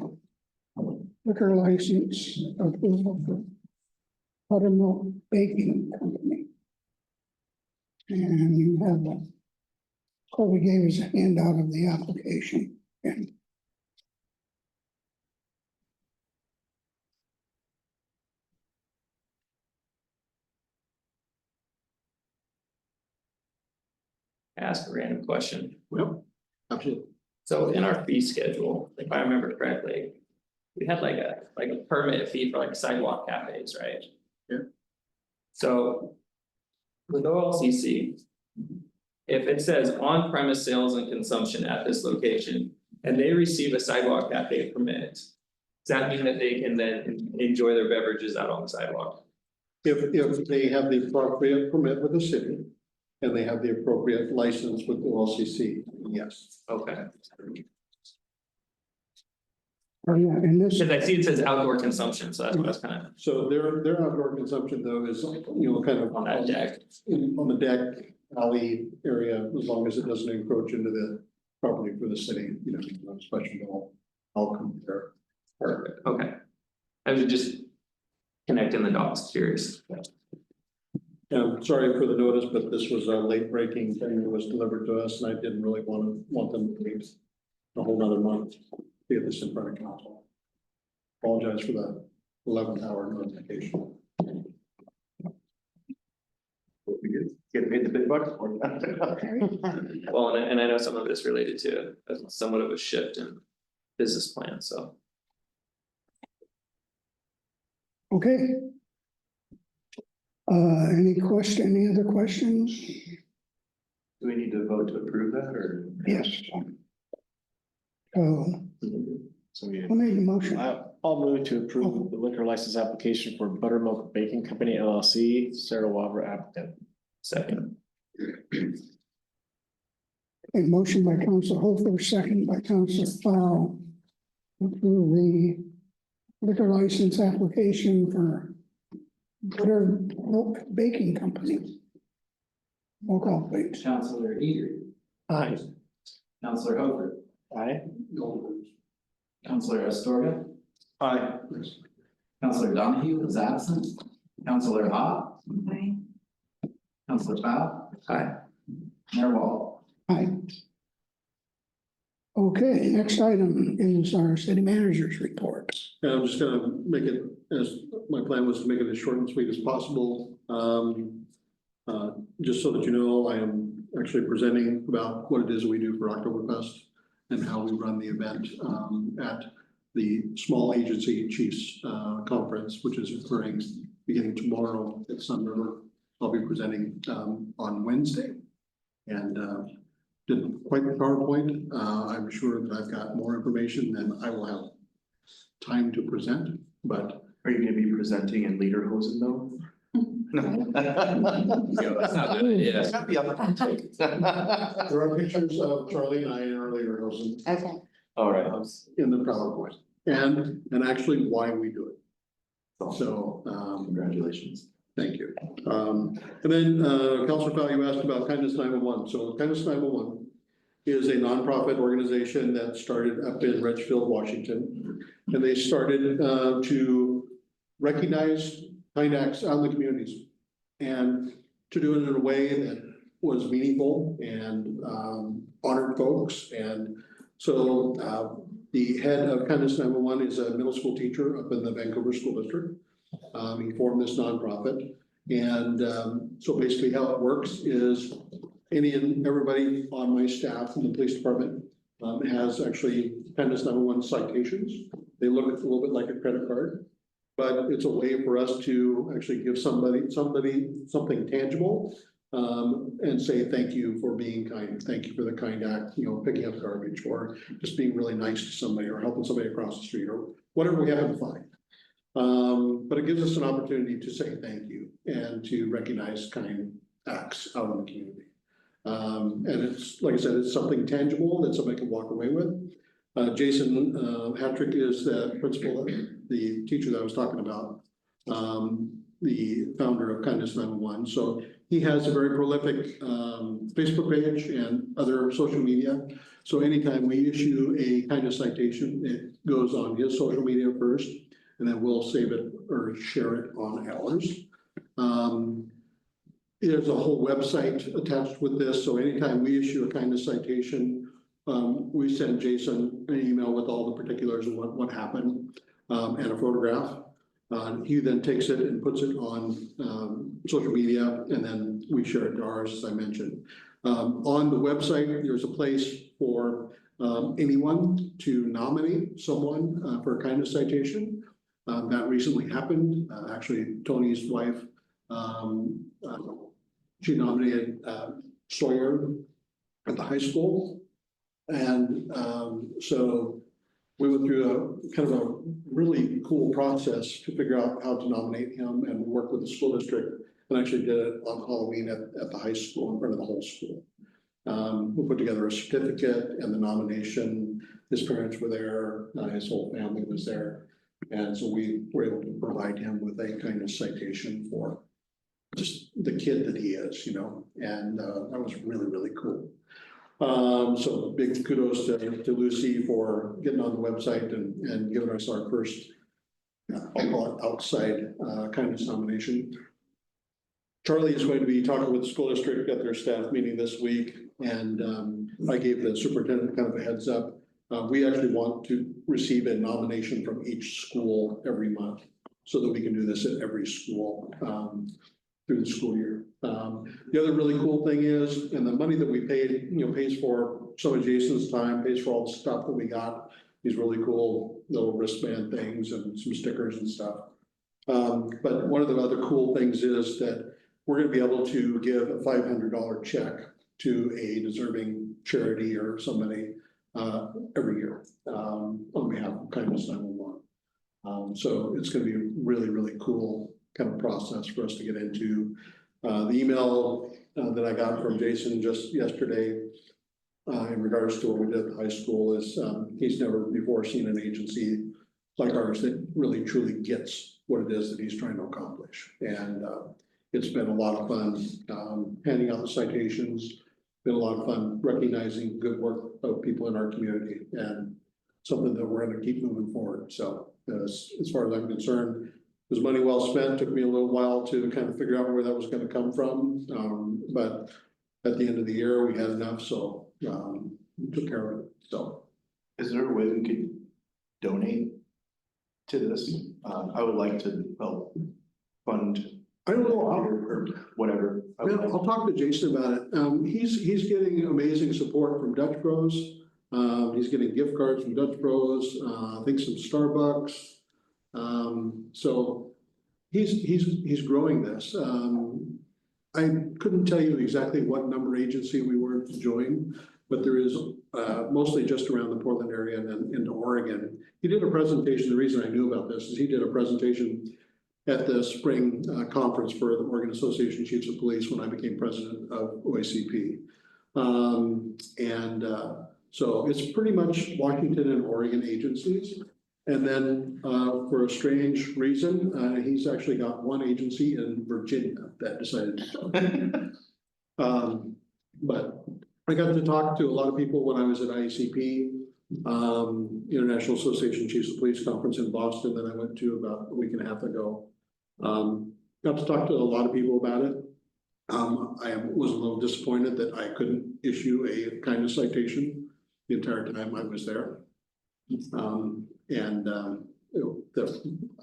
liquor license approval for Buttermilk Baking Company. And you have Colby gave us a handout of the application and Ask a random question. Well, absolutely. So in our fee schedule, if I remember correctly. We had like a permit fee for like sidewalk cafes, right? Yeah. So. With OLCC. If it says on premise sales and consumption at this location and they receive a sidewalk cafe permit. Does that mean that they can then enjoy their beverages out on the sidewalk? If they have the appropriate permit with the city and they have the appropriate license with the OLCC, yes. Okay, Oh, yeah, and this, because I see it says outdoor consumption, so that's what I was kind of So their outdoor consumption though is, kind of. on that deck. On the deck, alley area, as long as it doesn't encroach into the property for the city, no special I'll come there. Perfect, okay. I was just connecting the dots, curious. Sorry for the notice, but this was a late breaking thing that was delivered to us and I didn't really want them to wait a whole nother month to get this in front of council. Apologize for the 11th hour notification. We get paid the big bucks for it. Well, and I know some of this related to somewhat of a shift in business plan, so. okay. Any other questions? Do we need to vote to approve that or? Yes. So, So we. who made the motion? I'll move to approve the liquor license application for Buttermilk Baking Company LLC, Sarah Wavra applicant. Second. A motion by Council Hofer, second by Council Fowl. Approve the liquor license application for Buttermilk Baking Company. Roll call, please. Counselor Eager, Aye. Counselor Hopper, Aye. Counselor Astorga, Aye. Counselor Donahue is absent, Counselor Ha, Aye. Counselor Fowl, Aye. Mayor Wall. Aye. Okay, next item is our city manager's report. And I'm just gonna make it, as my plan was to make it as short and sweet as possible. Just so that you know, I am actually presenting about what it is we do for Oktoberfest and how we run the event at the Small Agency Chiefs Conference, which is occurring beginning tomorrow at Sun River. I'll be presenting on Wednesday. And didn't quite the PowerPoint. I'm sure that I've got more information than I will have time to present, but. Are you gonna be presenting in lederhosen though? No. That's not good, yeah. It's gotta be up. There are pictures of Charlie and I in our leaderhosen Okay. All right. in the PowerPoint and actually why we do it. So, Congratulations. thank you. And then, Councilor Fowl, you asked about Kindness 911. So Kindness 911 is a nonprofit organization that started up in Richfield, Washington. And they started to recognize kind acts out in the communities and to do it in a way that was meaningful and honored folks. And so the head of Kindness 911 is a middle school teacher up in the Vancouver School District. He formed this nonprofit. And so basically how it works is any and everybody on my staff in the police department has actually Kindness 911 citations. They look a little bit like a credit card, but it's a way for us to actually give somebody something tangible and say, thank you for being kind. Thank you for the kind act, picking up garbage or just being really nice to somebody or helping somebody across the street or whatever we happen to find. But it gives us an opportunity to say thank you and to recognize kind acts out in the community. And it's, like I said, it's something tangible that somebody can walk away with. Jason Hattrick is the principal, the teacher that I was talking about, the founder of Kindness 911. So he has a very prolific Facebook page and other social media. So anytime we issue a Kindness citation, it goes on his social media first, and then we'll save it or share it on ours. There's a whole website attached with this. So anytime we issue a Kindness citation, we send Jason an email with all the particulars of what happened and a photograph. He then takes it and puts it on social media, and then we share it to ours, as I mentioned. On the website, there's a place for anyone to nominate someone for a kindness citation. That recently happened. Actually, Tony's wife, she nominated Sawyer at the high school. And so we went through a kind of a really cool process to figure out how to nominate him and work with the school district. And actually did it on Halloween at the high school in front of the whole school. We put together a certificate and the nomination. His parents were there, his whole family was there. And so we were able to provide him with a kind of citation for just the kid that he is, you know, and that was really, really cool. So big kudos to Lucy for getting on the website and giving us our first, I'll call it outside kindness nomination. Charlie is going to be talking with the school district at their staff meeting this week, and I gave the superintendent kind of a heads up. We actually want to receive a nomination from each school every month so that we can do this at every school through the school year. The other really cool thing is, and the money that we paid, you know, pays for some of Jason's time, pays for all the stuff that we got, these really cool little wristband things and some stickers and stuff. But one of the other cool things is that we're going to be able to give a $500 check to a deserving charity or somebody every year on behalf of Kindness 911. So it's going to be a really, really cool kind of process for us to get into. The email that I got from Jason just yesterday in regards to what we did at the high school is he's never before seen an agency like ours that really truly gets what it is that he's trying to accomplish. And it's been a lot of fun handing out the citations, been a lot of fun recognizing good work of people in our community and something that we're going to keep moving forward. So as far as I'm concerned, it was money well spent. Took me a little while to kind of figure out where that was going to come from. But at the end of the year, we had enough, so we took care of it. So Is there a way we could donate to this? I would like to help fund. I don't know, or whatever. I'll talk to Jason about it. He's getting amazing support from Dutch Bros. He's getting gift cards from Dutch Bros. I think some Starbucks. So he's growing this. I couldn't tell you exactly what number agency we were to join, but there is mostly just around the Portland area and then into Oregon. He did a presentation. The reason I knew about this is he did a presentation at the spring conference for the Oregon Association of Chiefs of Police when I became president of OACP. So it's pretty much Washington and Oregon agencies. And then for a strange reason, he's actually got one agency in Virginia that decided to join. But I got to talk to a lot of people when I was at IACP, International Association of Chiefs of Police Conference in Boston that I went to about a week and a half ago. Got to talk to a lot of people about it. I was a little disappointed that I couldn't issue a kindness citation the entire time I was there.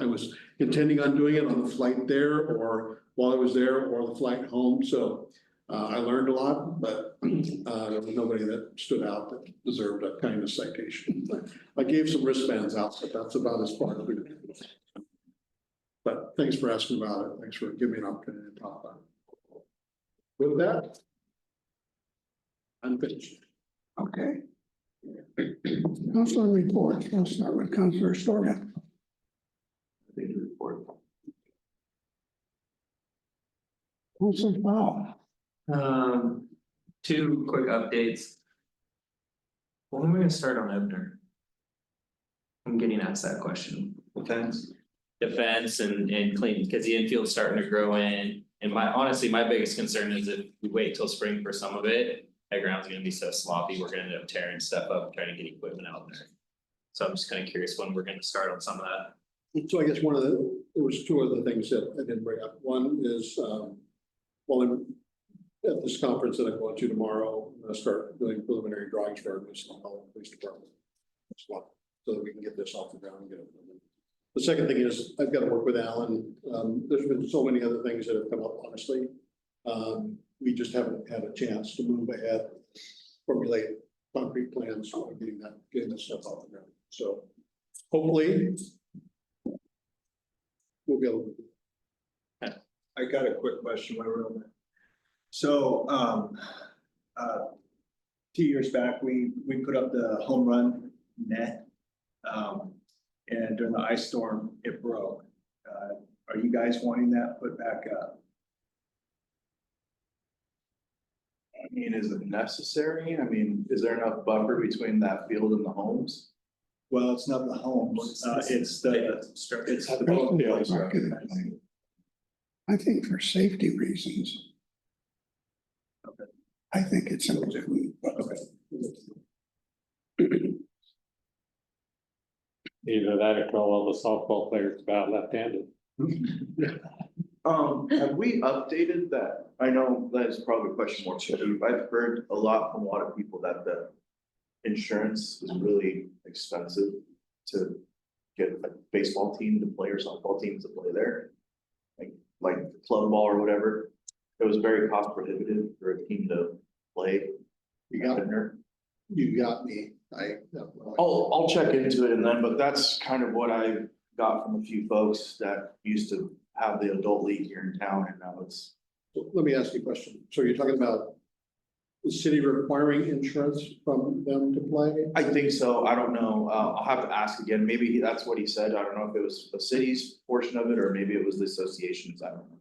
I was intending on doing it on the flight there or while I was there or the flight home. So I learned a lot, but there was nobody that stood out that deserved a kindness citation. I gave some wristbands out, but that's about as far as we did. But thanks for asking about it. Thanks for giving me an opportunity to talk about it. With that, I'm finished. Okay. Councilor reports. I'll start with Councilor Storia. Councilor Powell. Two quick updates. When are we gonna start on Ebner? I'm getting asked that question. Defense and clean, because the infield's starting to grow in. And honestly, my biggest concern is if we wait till spring for some of it, that ground's gonna be so sloppy, we're gonna end up tearing stuff up, trying to get equipment out there. So I'm just kind of curious when we're gonna start on some of that. So I guess there was two other things that I didn't bring up. One is, while I'm at this conference that I'm going to tomorrow, I'm gonna start doing preliminary drawings for our new St. Paul Police Department as well, so that we can get this off the ground and get it moving. The second thing is I've got to work with Alan. There's been so many other things that have come up, honestly. We just haven't had a chance to move ahead, formulate concrete plans for getting that stuff off the ground. So hopefully we'll be able to do that. I got a quick question while we're on that. So, 2 years back, we put up the home run net. And during the ice storm, it broke. Are you guys wanting that put back up? I mean, is it necessary? I mean, is there enough buffer between that field and the homes? Well, it's not the homes, it's the boat fields. I think for safety reasons. Okay. I think it's important, but Either that or tell all the softball players about left-handed. Have we updated that? I know that is probably a question more to you. I've heard a lot from a lot of people that the insurance is really expensive to get a baseball team to play or softball teams to play there. Like club ball or whatever. It was very cost prohibitive for a team to play. You got it. there. You got me. I'll check into it and then, but that's kind of what I got from a few folks that used to have the adult league here in town and now it's. Let me ask you a question. So you're talking about the city requiring insurance from them to play? I think so. I don't know. I'll have to ask again. Maybe that's what he said. I don't know if it was the city's portion of it or maybe it was the association's. I don't know.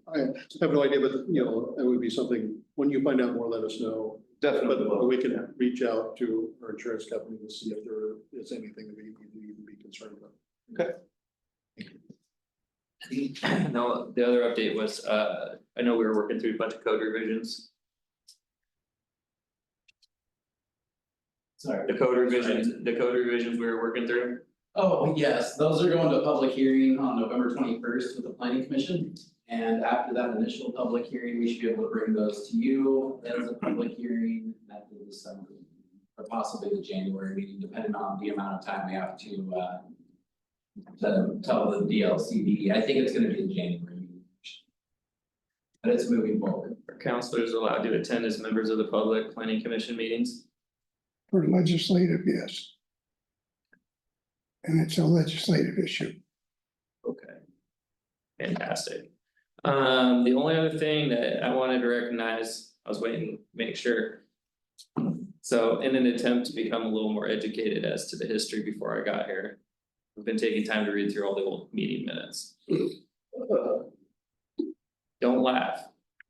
I have no idea, but you know, it would be something, when you find out more, let us know. Definitely. But we can reach out to our insurance company to see if there is anything that we need to be concerned about. Okay. No, the other update was, I know we were working through a bunch of code revisions. Sorry. The code revisions we were working through. Oh, yes, those are going to a public hearing on November 21st with the planning commission. And after that initial public hearing, we should be able to bring those to you as a public hearing at the December. Or possibly the January meeting, depending on the amount of time we have to tell the DLCD. I think it's gonna be the January meeting. But it's moving forward. Are counselors allowed to attend as members of the public planning commission meetings? for legislative, yes. And it's a legislative issue. Okay. Fantastic. The only other thing that I wanted to recognize, I was waiting to make sure. So in an attempt to become a little more educated as to the history before I got here. I've been taking time to read through all the old meeting minutes. Don't laugh.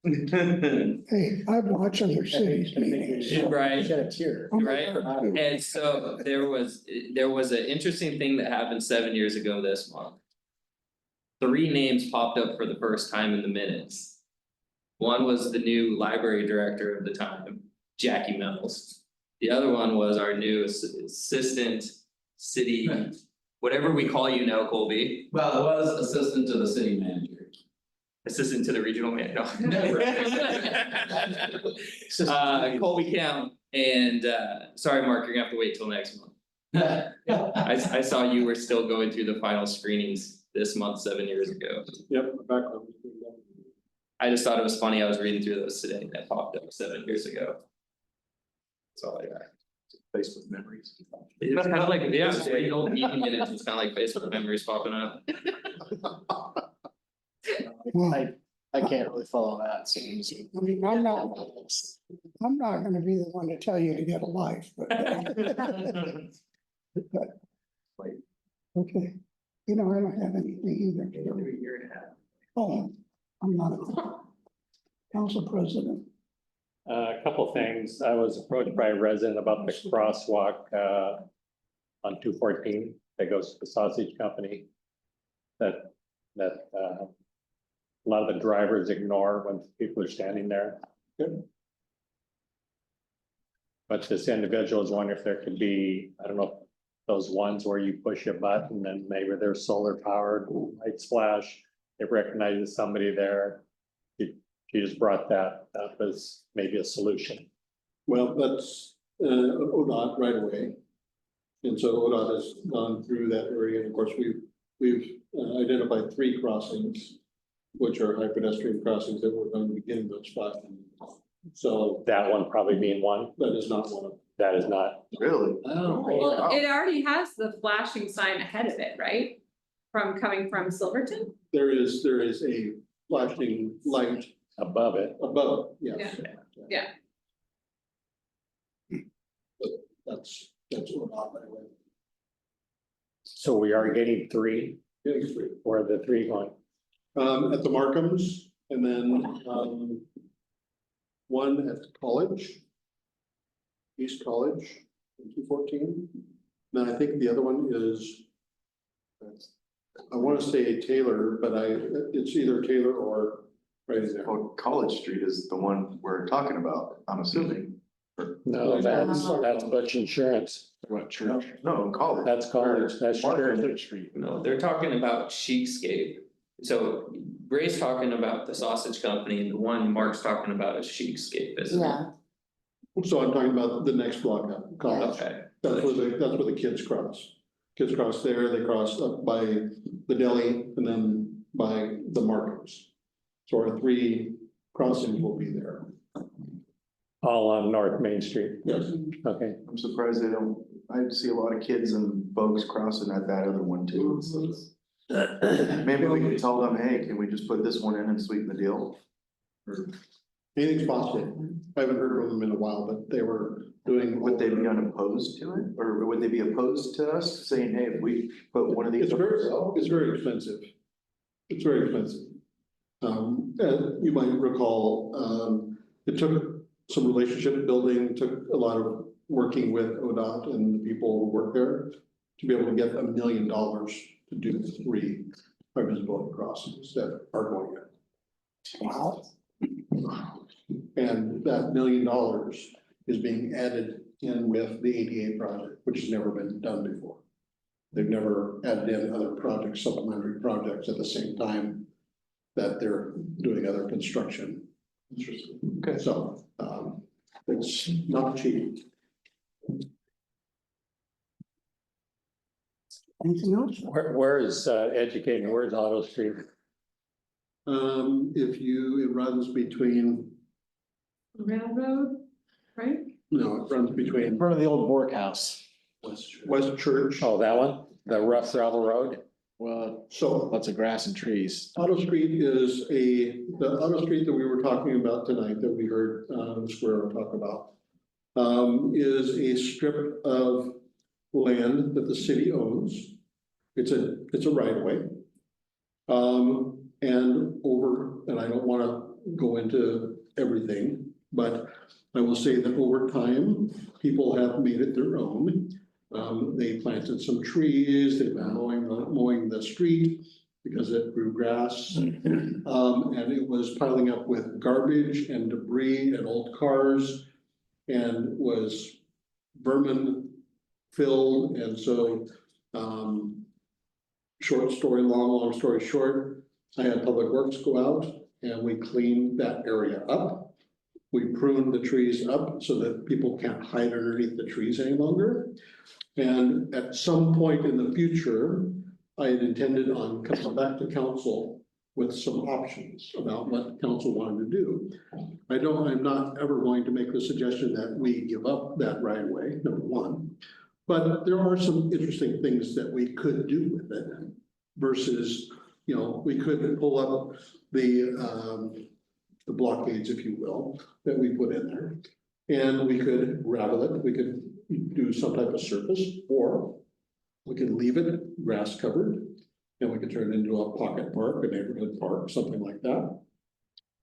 Hey, I've watched other cities meetings. Right. Shed a tear. Right, and so there was an interesting thing that happened 7 years ago this month. 3 names popped up for the first time in the minutes. One was the new library director of the time, Jackie Mills. The other one was our new assistant city, whatever we call you now, Colby. Well, it was assistant to the city manager. Assistant to the regional man, no. Colby Count, and sorry, Mark, you're gonna have to wait till next month. I saw you were still going through the final screenings this month 7 years ago. Yep, background. I just thought it was funny, I was reading through those today that popped up 7 years ago. That's all I got. Facebook memories. It's kind of like, yeah, the old meeting minutes, it's kind of like Facebook memories popping up. Well, I can't really follow that, so. I mean, I'm not gonna be the one to tell you to get a life, but. But, okay, you know, I don't have anything either. Every year and a half. Oh, I'm not a council president. A couple things. I was approached by a resident about the crosswalk on 214 that goes to the sausage company. That a lot of the drivers ignore when people are standing there. But this individual is wondering if there could be, I don't know, those ones where you push a button and maybe they're solar powered, lights flash, it recognizes somebody there. She just brought that up as maybe a solution. Well, that's ODOT right away. And so ODOT has gone through that area, and of course, we've identified 3 crossings, which are high pedestrian crossings that we're going to begin those 5 So That one probably being one, that is not one of them. that is not. Really? Oh, Well, it already has the flashing sign ahead of it, right? From coming from Silverton? There is a flashing light Above it. above, yes. Yeah. That's what I'm with. So we are getting three, Getting three. or the three going. At the Markhams, and then, one at the college. East College, in 214. Then I think the other one is. I wanna say Taylor, but it's either Taylor or right there. Well, College Street is the one we're talking about, I'm assuming. No, that's Butch Insurance. What church? No, College. That's college, that's Markham. church. Street. no, they're talking about Cheapskate. So Ray's talking about the sausage company and the one Mark's talking about is Cheapskate, isn't it? Yeah, So I'm talking about the next block up, college. Okay, That's where the kids cross. Kids cross there, they cross up by the deli and then by the Markhams. So our three crossings will be there. All on North Main Street. Yes. Okay. I'm surprised they don't, I see a lot of kids and folks crossing at that other one too. Maybe we can tell them, hey, can we just put this one in and sweeten the deal? Or Anything's possible. I haven't heard from them in a while, but they were doing. would they be unopposed to it? Or would they be opposed to us saying, hey, if we put one of these? It's very expensive. It's very expensive. You might recall, it took some relationship building, took a lot of working with ODOT and the people who work there to be able to get $1 million to do 3 high visibility crossings that are going in. Wow. And that $1 million is being added in with the ADA project, which has never been done before. They've never added in other projects, supplementary projects at the same time that they're doing other construction. Interesting. Okay, so, it's not cheap. Anything else? Where is educating, where's Auto Street? It runs between, Railroad, right? no, it runs In between front of the old Bork House. West Church. Oh, that one, the rough gravel road? Well, So lots of grass and trees. Auto Street is the Auto Street that we were talking about tonight, that we heard, the squirrel talk about. Is a strip of land that the city owns. It's a right of way. And I don't wanna go into everything, but I will say that over time, people have made it their own. They planted some trees, they've been mowing the street because it grew grass. And it was piling up with garbage and debris and old cars and was vermin filled. And so, short story long, long story short, I had Public Works go out and we cleaned that area up. We pruned the trees up so that people can't hide underneath the trees any longer. And at some point in the future, I had intended on coming back to council with some options about what council wanted to do. I'm not ever going to make the suggestion that we give up that right of way, number one. But there are some interesting things that we could do with it versus, we could pull up the blockades, if you will, that we put in there. And we could gravel it, we could do some type of surface, or we could leave it grass covered. And we could turn it into a pocket park, a neighborhood park, something like that.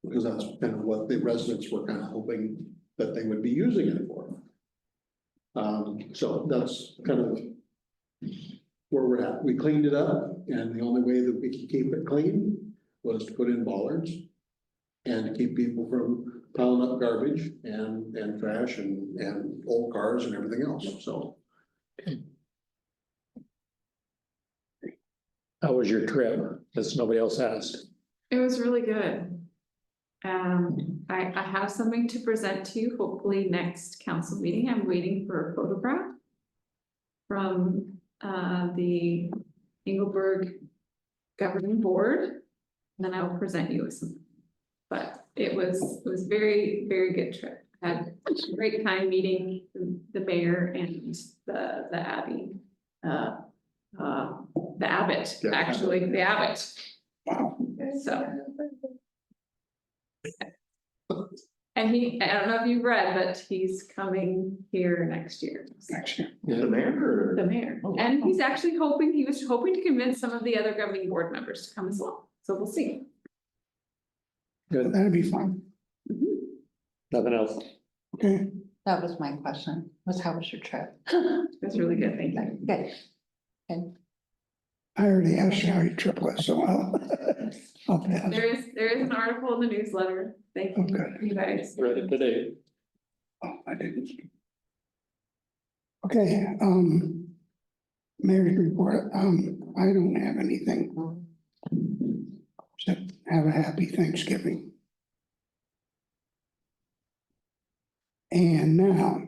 Because that's kind of what the residents were kind of hoping that they would be using it for. So that's kind of where we're at. We cleaned it up, and the only way that we could keep it clean was to put in bollards. And to keep people from piling up garbage and trash and old cars and everything else, so. How was your trip? Because nobody else asked. It was really good. I have something to present to you, hopefully next council meeting. I'm waiting for a photograph from the Engelberg Governing Board. Then I will present you with some, but it was very, very good trip. Had a great time meeting the mayor and the Abbey. The Abbot, Yeah. actually, the Abbot, Wow. so. And I don't know if you've read, but he's coming here next year. Next year. The mayor The mayor, and he was hoping to convince some of the other governing board members to come as well, so we'll see. That'd be fun. Mhm. Nothing else. Okay, That was my question, was how was your trip? That's really good, thank you. Good. Okay. I already asked you how your trip was, so I'll pass. There is an article in the newsletter, thank you, Okay. you guys. Read it today. Oh, I didn't. Okay, mayor's report, I don't have anything. Except have a happy Thanksgiving. And now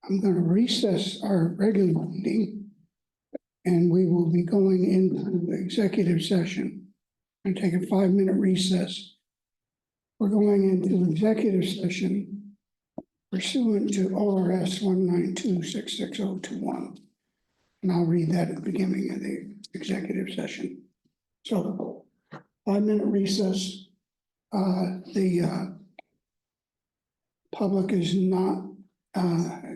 I'm gonna recess our regular meeting. And we will be going into the executive session and take a 5-minute recess. We're going into executive session pursuant to ORS 192-66021. And I'll read that at the beginning of the executive session. So 5-minute recess. The public is not,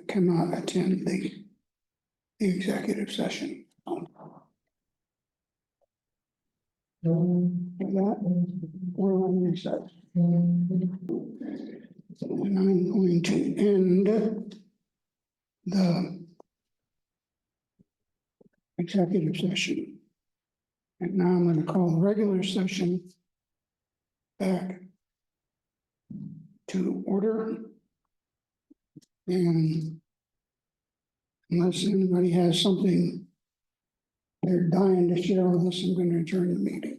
cannot attend the executive session. With that, we're on recess. And I'm going to end the executive session. And now I'm going to call the regular session back to order. And unless anybody has something they're dying to share with us, I'm going to adjourn the meeting.